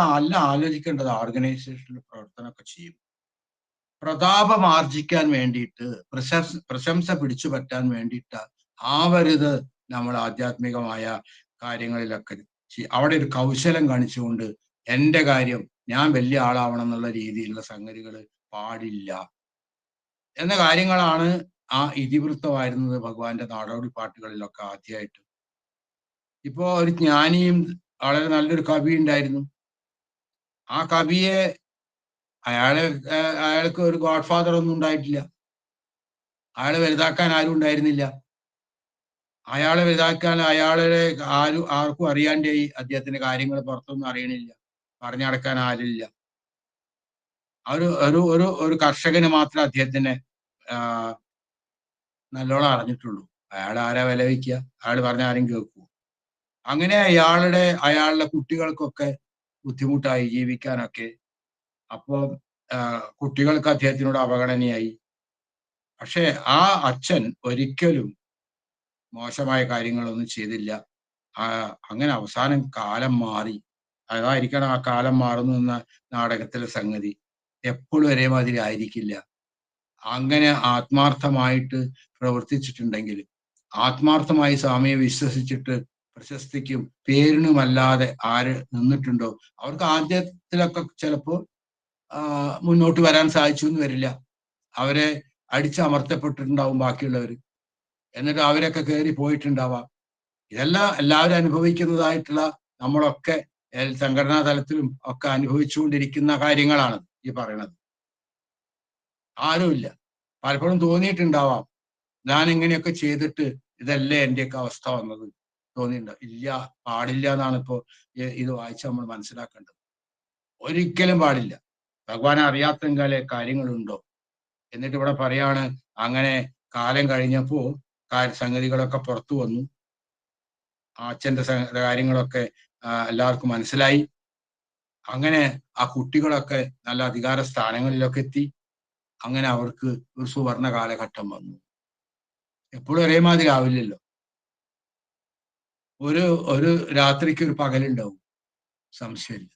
ആലോചിക്കേണ്ടത് ഓർഗനൈസേഷനിൽ പ്രവർത്തനമൊക്കെ ചെയ്യും പ്രതാപം ആർജിക്കാൻ വേണ്ടിയിട്ട്, പ്രശംസ പിടിച്ചു പറ്റാൻ വേണ്ടിയിട്ട് ആവരുത് നമ്മൾ ആധ്യാത്മികമായ കാര്യങ്ങളിലൊക്കെ അവിടെ ഒരു കൗശലം കാണിച്ചുകൊണ്ട് എൻ്റെ കാര്യം ഞാൻ വലിയ ആളാവണം എന്നുള്ള രീതിയിലുള്ള സംഗതികൾ പാടില്ല എന്ന കാര്യങ്ങളാണ് ആ ഇതിവൃത്തമായിരുന്നത് ഭഗവാന്റെ നാടോടി പാട്ടുകളിലൊക്കെ ആദ്യമായിട്ട്. ഇപ്പോ ഒരു ജ്ഞാനിയും വളരെ നല്ലൊരു കവി ഉണ്ടായിരുന്നു. ആ കവിയെ അയാൾക്ക് ഒരു ഗോഡ് ഫാദർ ഒന്നും ഉണ്ടായിട്ടില്ല. അയാളെ വലുതാക്കാൻ ആരും ഉണ്ടായിരുന്നില്ല. അയാളെ വലുതാക്കാൻ ആർക്കും അറിയാണ്ടായി. അദ്ദേഹത്തിന്റെ കാര്യങ്ങൾ പുറത്തൊന്നും അറിയണില്ല, പറഞ്ഞു നടക്കാൻ ആരില്ല. ഒരു ഒരു ഒരു ഒരു കർഷകന് മാത്രം അദ്ദേഹത്തിനെ നല്ലോണം അറിഞ്ഞിട്ടുള്ളൂ. അയാൾ ആരാ വില വയ്ക്കുക? അയാൾ പറഞ്ഞ ആരും കേൾക്കൂ? അങ്ങനെ അയാളുടെ കുട്ടികൾക്കൊക്കെ ബുദ്ധിമുട്ടായി ജീവിക്കാനൊക്കെ. അപ്പോൾ കുട്ടികൾക്ക് അദ്ദേഹത്തിനോട് അവഗണനയായി. പക്ഷെ ആ അച്ഛൻ ഒരിക്കലും മോശമായ കാര്യങ്ങളൊന്നും ചെയ്തില്ല. അങ്ങനെ അവസാനം കാലം മാറി. അതായിരിക്കണം ആ കാലം മാറുന്നു എന്ന നാടകത്തിലെ സംഗതി. എപ്പോഴും ഒരേമാതിരി ആയിരിക്കില്ല. അങ്ങനെ ആത്മാർത്ഥമായിട്ട് പ്രവർത്തിച്ചിട്ടുണ്ടെങ്കിൽ, ആത്മാർത്ഥമായി സ്വാമിയെ വിശ്വസിച്ചിട്ട് പ്രശസ്തിക്കും പേരിനുമല്ലാതെ ആര് നിന്നിട്ടുണ്ടോ അവർക്ക് ആദ്യത്തിലൊക്കെ ചിലപ്പോൾ മുന്നോട്ട് വരാൻ സാധിച്ചു എന്ന് വരില്ല. അവരെ അടിച്ചമർത്തപ്പെട്ടിട്ടുണ്ടാവും ബാക്കിയുള്ളവർ. എന്നിട്ട് അവരൊക്കെ കയറി പോയിട്ടുണ്ടാവാം. ഇതെല്ലാം എല്ലാവരും അനുഭവിക്കുന്നതായിട്ടുള്ള, നമ്മളൊക്കെ സംഘടനാ തലത്തിലും ഒക്കെ അനുഭവിച്ചുകൊണ്ടിരിക്കുന്ന കാര്യങ്ങളാണ് ഈ പറയുന്നത്. ആരുമില്ല. പലപ്പോഴും തോന്നിയിട്ടുണ്ടാവാം, ഞാൻ ഇങ്ങനെയൊക്കെ ചെയ്തിട്ട് ഇതല്ലേ എന്റെയൊക്കെ അവസ്ഥ വന്നത് തോന്നിയിട്ടുണ്ടോ? ഇല്ല, പാടില്ല എന്നാണ് ഇപ്പോ ഇത് വായിച്ച് നമ്മൾ മനസ്സിലാക്കേണ്ടത്. ഒരിക്കലും പാടില്ല. ഭഗവാനെ അറിയാത്തെങ്കിലേ കാര്യങ്ങളുണ്ടോ? എന്നിട്ട് ഇവിടെ പറയാണ്, അങ്ങനെ കാലം കഴിഞ്ഞപ്പോ സംഗതികളൊക്കെ പുറത്തു വന്നു. അച്ഛന്റെ കാര്യങ്ങളൊക്കെ എല്ലാവർക്കും മനസ്സിലായി. അങ്ങനെ ആ കുട്ടികളൊക്കെ നല്ല അധികാര സ്ഥാനങ്ങളിലൊക്കെ എത്തി. അങ്ങനെ അവർക്ക് ഒരു സുവർണ കാലഘട്ടം വന്നു. എപ്പോഴും ഒരേമാതിരി ആവില്ലല്ലോ. ഒരു രാത്രിക്ക് ഒരു പകലുണ്ടാവും, സംശയമില്ല.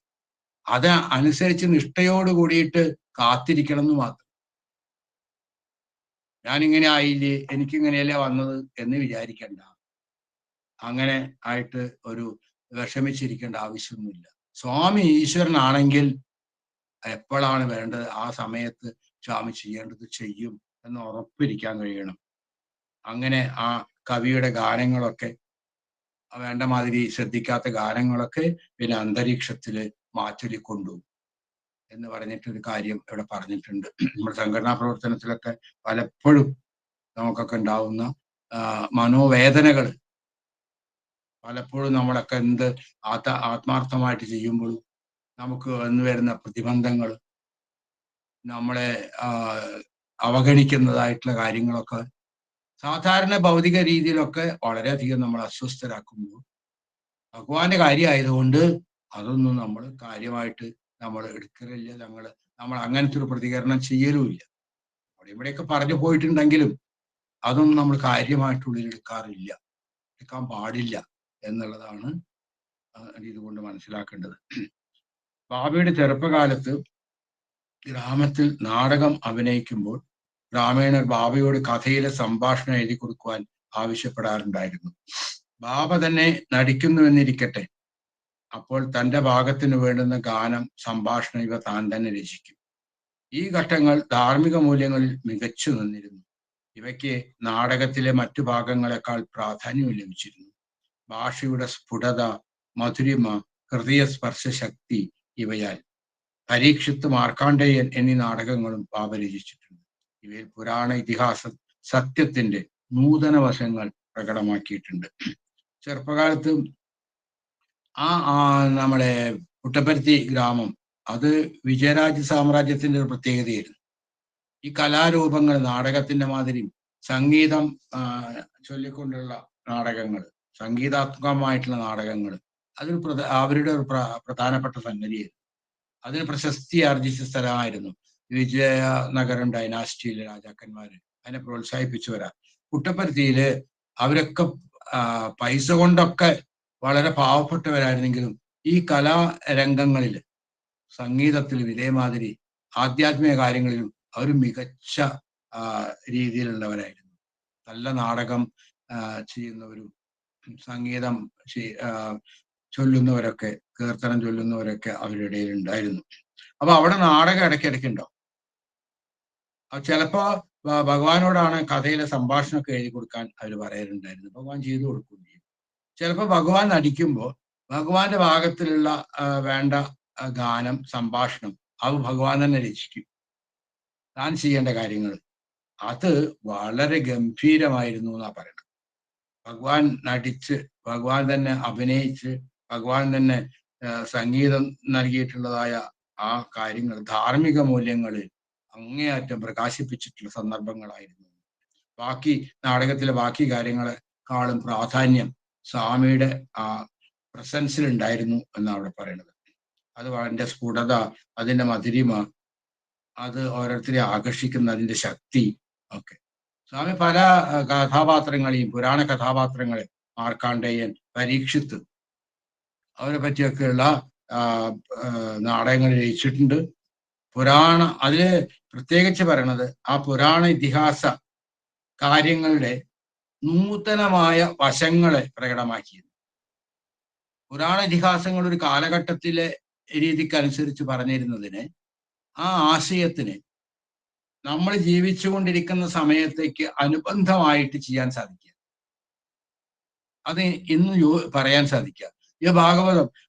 അത് അനുസരിച്ച് നിഷ്ഠയോട് കൂടിയിട്ട് കാത്തിരിക്കണം എന്ന് മാത്രം. ഞാനിങ്ങനെ ആയില്ലേ, എനിക്കിങ്ങനെയല്ലേ വന്നത് എന്ന് വിചാരിക്കണ്ട. അങ്ങനെ ആയിട്ട് ഒരു വിഷമിച്ചിരിക്കേണ്ട ആവശ്യമൊന്നുമില്ല. സ്വാമി ഈശ്വരനാണെങ്കിൽ എപ്പോഴാണ് വേണ്ടത് ആ സമയത്ത് സ്വാമി ചെയ്യേണ്ടത് ചെയ്യും എന്ന് ഉറപ്പിരിക്കാൻ കഴിയണം. അങ്ങനെ ആ കവിയുടെ ഗാനങ്ങളൊക്കെ, വേണ്ട മാതിരി ശ്രദ്ധിക്കാത്ത ഗാനങ്ങളൊക്കെ പിന്നെ അന്തരീക്ഷത്തില് മാറ്റൊലിക്കൊണ്ടു എന്ന് പറഞ്ഞിട്ടൊരു കാര്യം ഇവിടെ പറഞ്ഞിട്ടുണ്ട്. നമ്മുടെ സംഘടനാ പ്രവർത്തനത്തിലൊക്കെ പലപ്പോഴും നമുക്കൊക്കെ ഉണ്ടാവുന്ന മനോവേദനകൾ, പലപ്പോഴും നമ്മളൊക്കെ എന്ത് ആത്മാർത്ഥമായിട്ട് ചെയ്യുമ്പോഴും നമുക്ക് വന്നു വരുന്ന പ്രതിബന്ധങ്ങൾ, നമ്മളെ അവഗണിക്കുന്നതായിട്ടുള്ള കാര്യങ്ങളൊക്കെ സാധാരണ ഭൗതിക രീതിയിലൊക്കെ വളരെയധികം നമ്മൾ അസ്വസ്ഥരാക്കുമ്പോൾ, ഭഗവാന്റെ കാര്യമായതുകൊണ്ട് അതൊന്നും നമ്മൾ കാര്യമായിട്ട് നമ്മൾ എടുക്കലില്ല. നമ്മൾ അങ്ങനത്തെ ഒരു പ്രതികരണം ചെയ്യലുമില്ല. അവിടെ ഇവിടെയൊക്കെ പറഞ്ഞു പോയിട്ടുണ്ടെങ്കിലും അതൊന്നും നമ്മൾ കാര്യമായിട്ടുള്ളിൽ എടുക്കാൻ പാടില്ല എന്നുള്ളതാണ് ഇതുകൊണ്ട് മനസ്സിലാക്കേണ്ടത്. ബാബയുടെ ചെറുപ്പകാലത്ത് ഗ്രാമത്തിൽ നാടകം അഭിനയിക്കുമ്പോൾ ഗ്രാമീണർ ബാബയോട് കഥയിലെ സംഭാഷണം എഴുതി കൊടുക്കുവാൻ ആവശ്യപ്പെടാറുണ്ടായിരുന്നു. ബാബ തന്നെ നടിക്കുന്നുവെന്നിരിക്കട്ടെ, അപ്പോൾ തന്റെ ഭാഗത്തിന് വേണ്ടുന്ന ഗാനം, സംഭാഷണം ഇവ താൻ തന്നെ രചിക്കും. ഈ ഘട്ടങ്ങൾ ധാർമ്മിക മൂല്യങ്ങളിൽ മികച്ചു നിന്നിരുന്നു. ഇവയ്ക്ക് നാടകത്തിലെ മറ്റു ഭാഗങ്ങളെക്കാൾ പ്രാധാന്യം ലഭിച്ചിരുന്നു. ഭാഷയുടെ സ്ഫുടത, മധുരിമ, ഹൃദയസ്പർശ ശക്തി ഇവയാൽ പരീക്ഷിത്ത്, മാർക്കാണ്ഡേയൻ എന്നീ നാടകങ്ങളും ബാബ രചിച്ചിട്ടുണ്ട്. ഇവയിൽ പുരാണ ഇതിഹാസ സത്യത്തിന്റെ നൂതന വശങ്ങൾ പ്രകടമാക്കിയിട്ടുണ്ട്. ചെറുപ്പകാലത്ത് നമ്മളെ പുട്ടപ്പരുത്തി ഗ്രാമം അത് വിജയരാജ സാമ്രാജ്യത്തിന്റെ ഒരു പ്രത്യേകതയായിരുന്നു. ഈ കലാരൂപങ്ങൾ, നാടകത്തിന്റെ മാതിരി സംഗീതം ചൊല്ലിക്കൊണ്ടുള്ള നാടകങ്ങൾ, സംഗീതാത്മകമായിട്ടുള്ള നാടകങ്ങൾ, അതൊരു അവരുടെ ഒരു പ്രധാനപ്പെട്ട സംഗതിയായിരുന്നു. അതിന് പ്രശസ്തി ആർജിച്ച സ്ഥലമായിരുന്നു. വിജയനഗരം ഡൈനാസ്റ്റിയിലെ രാജാക്കന്മാര് അതിനെ പ്രോത്സാഹിപ്പിച്ചവരാ. പുട്ടപ്പരുത്തിയില് അവരൊക്കെ പൈസ കൊണ്ടൊക്കെ വളരെ പാവപ്പെട്ടവരായിരുന്നെങ്കിലും ഈ കലാരംഗങ്ങളിൽ, സംഗീതത്തിലും ഇതേമാതിരി ആധ്യാത്മിക കാര്യങ്ങളിലും അവർ മികച്ച രീതിയിലുള്ളവരായിരുന്നു. നല്ല നാടകം ചെയ്യുന്നവരും സംഗീതം ചൊല്ലുന്നവരൊക്കെ, കീർത്തനം ചൊല്ലുന്നവരൊക്കെ അവരുടെ ഇടയിൽ ഉണ്ടായിരുന്നു. അപ്പൊ അവിടെ നാടകം ഇടയ്ക്കിടയ്ക്ക് ഉണ്ടാവും. ചിലപ്പോ ഭഗവാനോടാണ് കഥയിലെ സംഭാഷണമൊക്കെ എഴുതി കൊടുക്കാൻ അവർ പറയാറുണ്ടായിരുന്നു. ഭഗവാൻ ചെയ്തു കൊടുക്കുകയും ചെയ്യും. ചിലപ്പോൾ ഭഗവാൻ നടിക്കുമ്പോൾ ഭഗവാന്റെ ഭാഗത്തിലുള്ള വേണ്ട ഗാനം, സംഭാഷണം അത് ഭഗവാൻ തന്നെ രചിക്കും. താൻ ചെയ്യേണ്ട കാര്യങ്ങൾ അത് വളരെ ഗംഭീരമായിരുന്നു എന്നാ പറയുന്നത്. ഭഗവാൻ നടിച്ച്, ഭഗവാൻ തന്നെ അഭിനയിച്ച്, ഭഗവാൻ തന്നെ സംഗീതം നൽകിയിട്ടുള്ളതായ ആ കാര്യങ്ങൾ, ധാർമ്മിക മൂല്യങ്ങളിൽ അങ്ങേയറ്റം പ്രകാശിപ്പിച്ചിട്ടുള്ള സന്ദർഭങ്ങളായിരുന്നു. ബാക്കി നാടകത്തിലെ ബാക്കി കാര്യങ്ങളെക്കാളും പ്രാധാന്യം സ്വാമിയുടെ ആ പ്രസൻസിൽ ഉണ്ടായിരുന്നു എന്നാണ് അവിടെ പറയുന്നത്. അത് അതിന്റെ സ്ഫുടത, അതിന്റെ മധുരിമ, അത് ഓരോരുത്തരെ ആകർഷിക്കുന്ന അതിന്റെ ശക്തി ഒക്കെ. സ്വാമി പല കഥാപാത്രങ്ങളെയും, പുരാണ കഥാപാത്രങ്ങളെ, മാർക്കാണ്ഡേയൻ, പരീക്ഷിത്ത്, അവരെ പറ്റിയൊക്കെയുള്ള നാടകങ്ങൾ രചിച്ചിട്ടുണ്ട്. അതില് പ്രത്യേകിച്ച് പറയണത് ആ പുരാണ ഇതിഹാസ കാര്യങ്ങളുടെ നൂതനമായ വശങ്ങളെ പ്രകടമാക്കിയത്. പുരാണ ഇതിഹാസങ്ങൾ ഒരു കാലഘട്ടത്തിലെ രീതിക്കനുസരിച്ച് പറഞ്ഞിരുന്നതിന്, ആ ആശയത്തിന് നമ്മൾ ജീവിച്ചുകൊണ്ടിരിക്കുന്ന സമയത്തേക്ക് അനുബന്ധമായിട്ട് ചെയ്യാൻ സാധിക്കുക, അത് ഇന്ന് പറയാൻ സാധിക്കുക. ഈ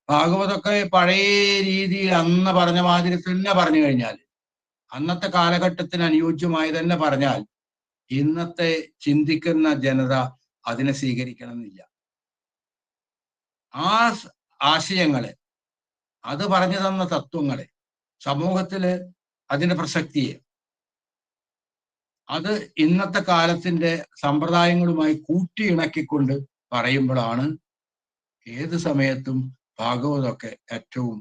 ഭാഗവതമൊക്കെ പഴയ രീതിയിൽ അന്ന് പറഞ്ഞ മാതിരി തന്നെ പറഞ്ഞു കഴിഞ്ഞാൽ, അന്നത്തെ കാലഘട്ടത്തിന് അനുയോജ്യമായി തന്നെ പറഞ്ഞാൽ, ഇന്നത്തെ ചിന്തിക്കുന്ന ജനത അതിനെ സ്വീകരിക്കണമെന്നില്ല. ആ ആശയങ്ങളെ, അത് പറഞ്ഞു തന്ന തത്വങ്ങളെ, സമൂഹത്തില് അതിന്റെ പ്രസക്തിയെ, അത് ഇന്നത്തെ കാലത്തിന്റെ സമ്പ്രദായങ്ങളുമായി കൂട്ടിയിണക്കിക്കൊണ്ട് പറയുമ്പോഴാണ് ഏത് സമയത്തും ഭാഗവതമൊക്കെ ഏറ്റവും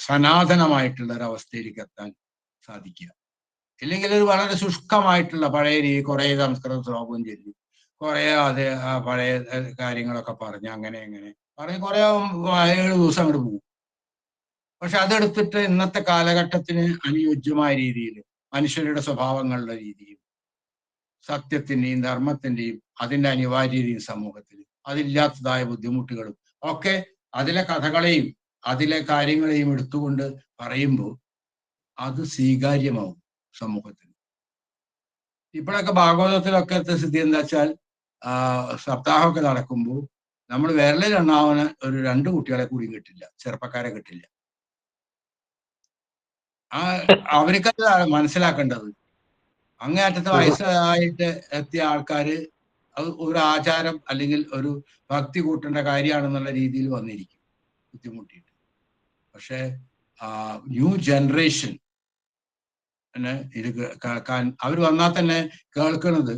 സനാതനമായിട്ടുള്ള ഒരവസ്ഥയിലേക്ക് എത്താൻ സാധിക്കുക. ഇല്ലെങ്കിൽ ഒരു വളരെ ശുഷ്കമായിട്ടുള്ള പഴയ രീതി, കുറെ സംസ്കൃത ശ്ലോകം ചൊല്ലി, കുറെ പഴയ കാര്യങ്ങളൊക്കെ പറഞ്ഞ് അങ്ങനെ പറഞ്ഞ് കുറെ 7 ദിവസം അങ്ങോട്ട് പോകും. പക്ഷെ അതെടുത്തിട്ട് ഇന്നത്തെ കാലഘട്ടത്തിന് അനുയോജ്യമായ രീതിയിൽ, മനുഷ്യരുടെ സ്വഭാവങ്ങളുടെ രീതിയും സത്യത്തിന്റെയും ധർമ്മത്തിന്റെയും അതിന്റെ അനിവാര്യതയും സമൂഹത്തിൽ അതില്ലാത്തതായ ബുദ്ധിമുട്ടുകളും ഒക്കെ അതിലെ കഥകളെയും അതിലെ കാര്യങ്ങളെയും എടുത്തുകൊണ്ട് പറയുമ്പോൾ അത് സ്വീകാര്യമാവും സമൂഹത്തിന്. ഇപ്പോഴൊക്കെ ഭാഗവതത്തിലൊക്കെ സ്ഥിതി എന്താ വെച്ചാൽ, സപ്താഹമൊക്കെ നടക്കുമ്പോൾ നമ്മൾ വിരലിലെണ്ണാവുന്ന ഒരു 2 കുട്ടികളെ കൂടി കിട്ടില്ല, ചെറുപ്പക്കാരെ കിട്ടില്ല. അവർക്കത് മനസ്സിലാക്കേണ്ടത്, അങ്ങേയറ്റത്തെ വയസ്സായിട്ട് എത്തിയ ആൾക്കാര് അത് ഒരു ആചാരം അല്ലെങ്കിൽ ഒരു ഭക്തി കൂട്ടേണ്ട കാര്യമാണെന്നുള്ള രീതിയിൽ വന്നിരിക്കും, ബുദ്ധിമുട്ടിയിട്ട്. പക്ഷെ ന്യൂ ജനറേഷൻ ഇത് കേൾക്കാൻ അവർ വന്നാൽ തന്നെ കേൾക്കുന്നത്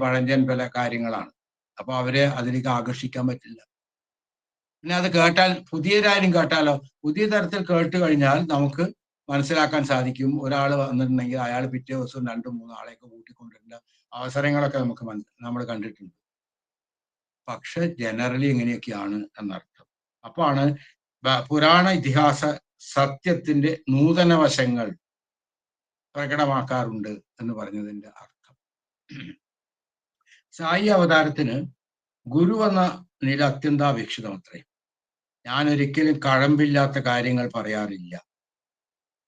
പഴഞ്ചൻ പല കാര്യങ്ങളാണ്. അപ്പൊ അവരെ അതിലേക്ക് ആകർഷിക്കാൻ പറ്റില്ല. പിന്നെ അത് കേട്ടാൽ, പുതിയതാരും കേട്ടാലോ, പുതിയ തരത്തിൽ കേട്ട് കഴിഞ്ഞാൽ നമുക്ക് മനസ്സിലാക്കാൻ സാധിക്കും. ഒരാൾ വന്നിട്ടുണ്ടെങ്കിൽ അയാൾ പിറ്റേ ദിവസം 2-3 ആളെയൊക്കെ കൂട്ടിക്കൊണ്ടിരുന്ന അവസരങ്ങളൊക്കെ നമ്മൾ കണ്ടിട്ടുണ്ട്. പക്ഷെ ജനറലി എങ്ങനെയൊക്കെയാണ് എന്നർത്ഥം. അപ്പാണ് പുരാണ ഇതിഹാസ സത്യത്തിന്റെ നൂതന വശങ്ങൾ പ്രകടമാക്കാറുണ്ട് എന്ന് പറഞ്ഞതിന്റെ അർത്ഥം. സായി അവതാരത്തിന് ഗുരു എന്ന നില അത്യന്താപേക്ഷിതമത്രേ. ഞാൻ ഒരിക്കലും കഴമ്പില്ലാത്ത കാര്യങ്ങൾ പറയാറില്ല,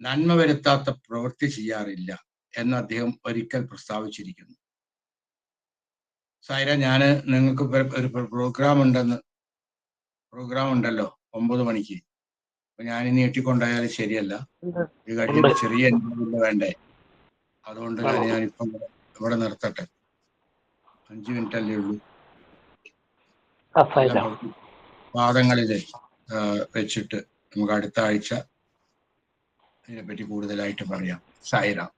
നന്മ വരുത്താത്ത പ്രവൃത്തി ചെയ്യാറില്ല എന്ന് അദ്ദേഹം ഒരിക്കൽ പ്രസ്താവിച്ചിരിക്കുന്നു. സായിര, ഞാന് നിങ്ങൾക്ക് ഒരു പ്രോഗ്രാം ഉണ്ടല്ലോ 9 മണിക്ക്. അപ്പൊ ഞാൻ നീട്ടിക്കൊണ്ടായാലും ശരിയല്ല. ഇത് കഴിഞ്ഞിട്ട് ചെറിയ വേണ്ടേ? അതുകൊണ്ട് ഞാനിപ്പം ഇവിടെ നിർത്തട്ടെ. 5 മിനിറ്റ് അല്ലേ ഉള്ളൂ. പാദങ്ങളില് വെച്ചിട്ട് നമുക്ക് അടുത്ത ആഴ്ച ഇതിനെപ്പറ്റി കൂടുതലായിട്ട് പറയാം. സായിറാം.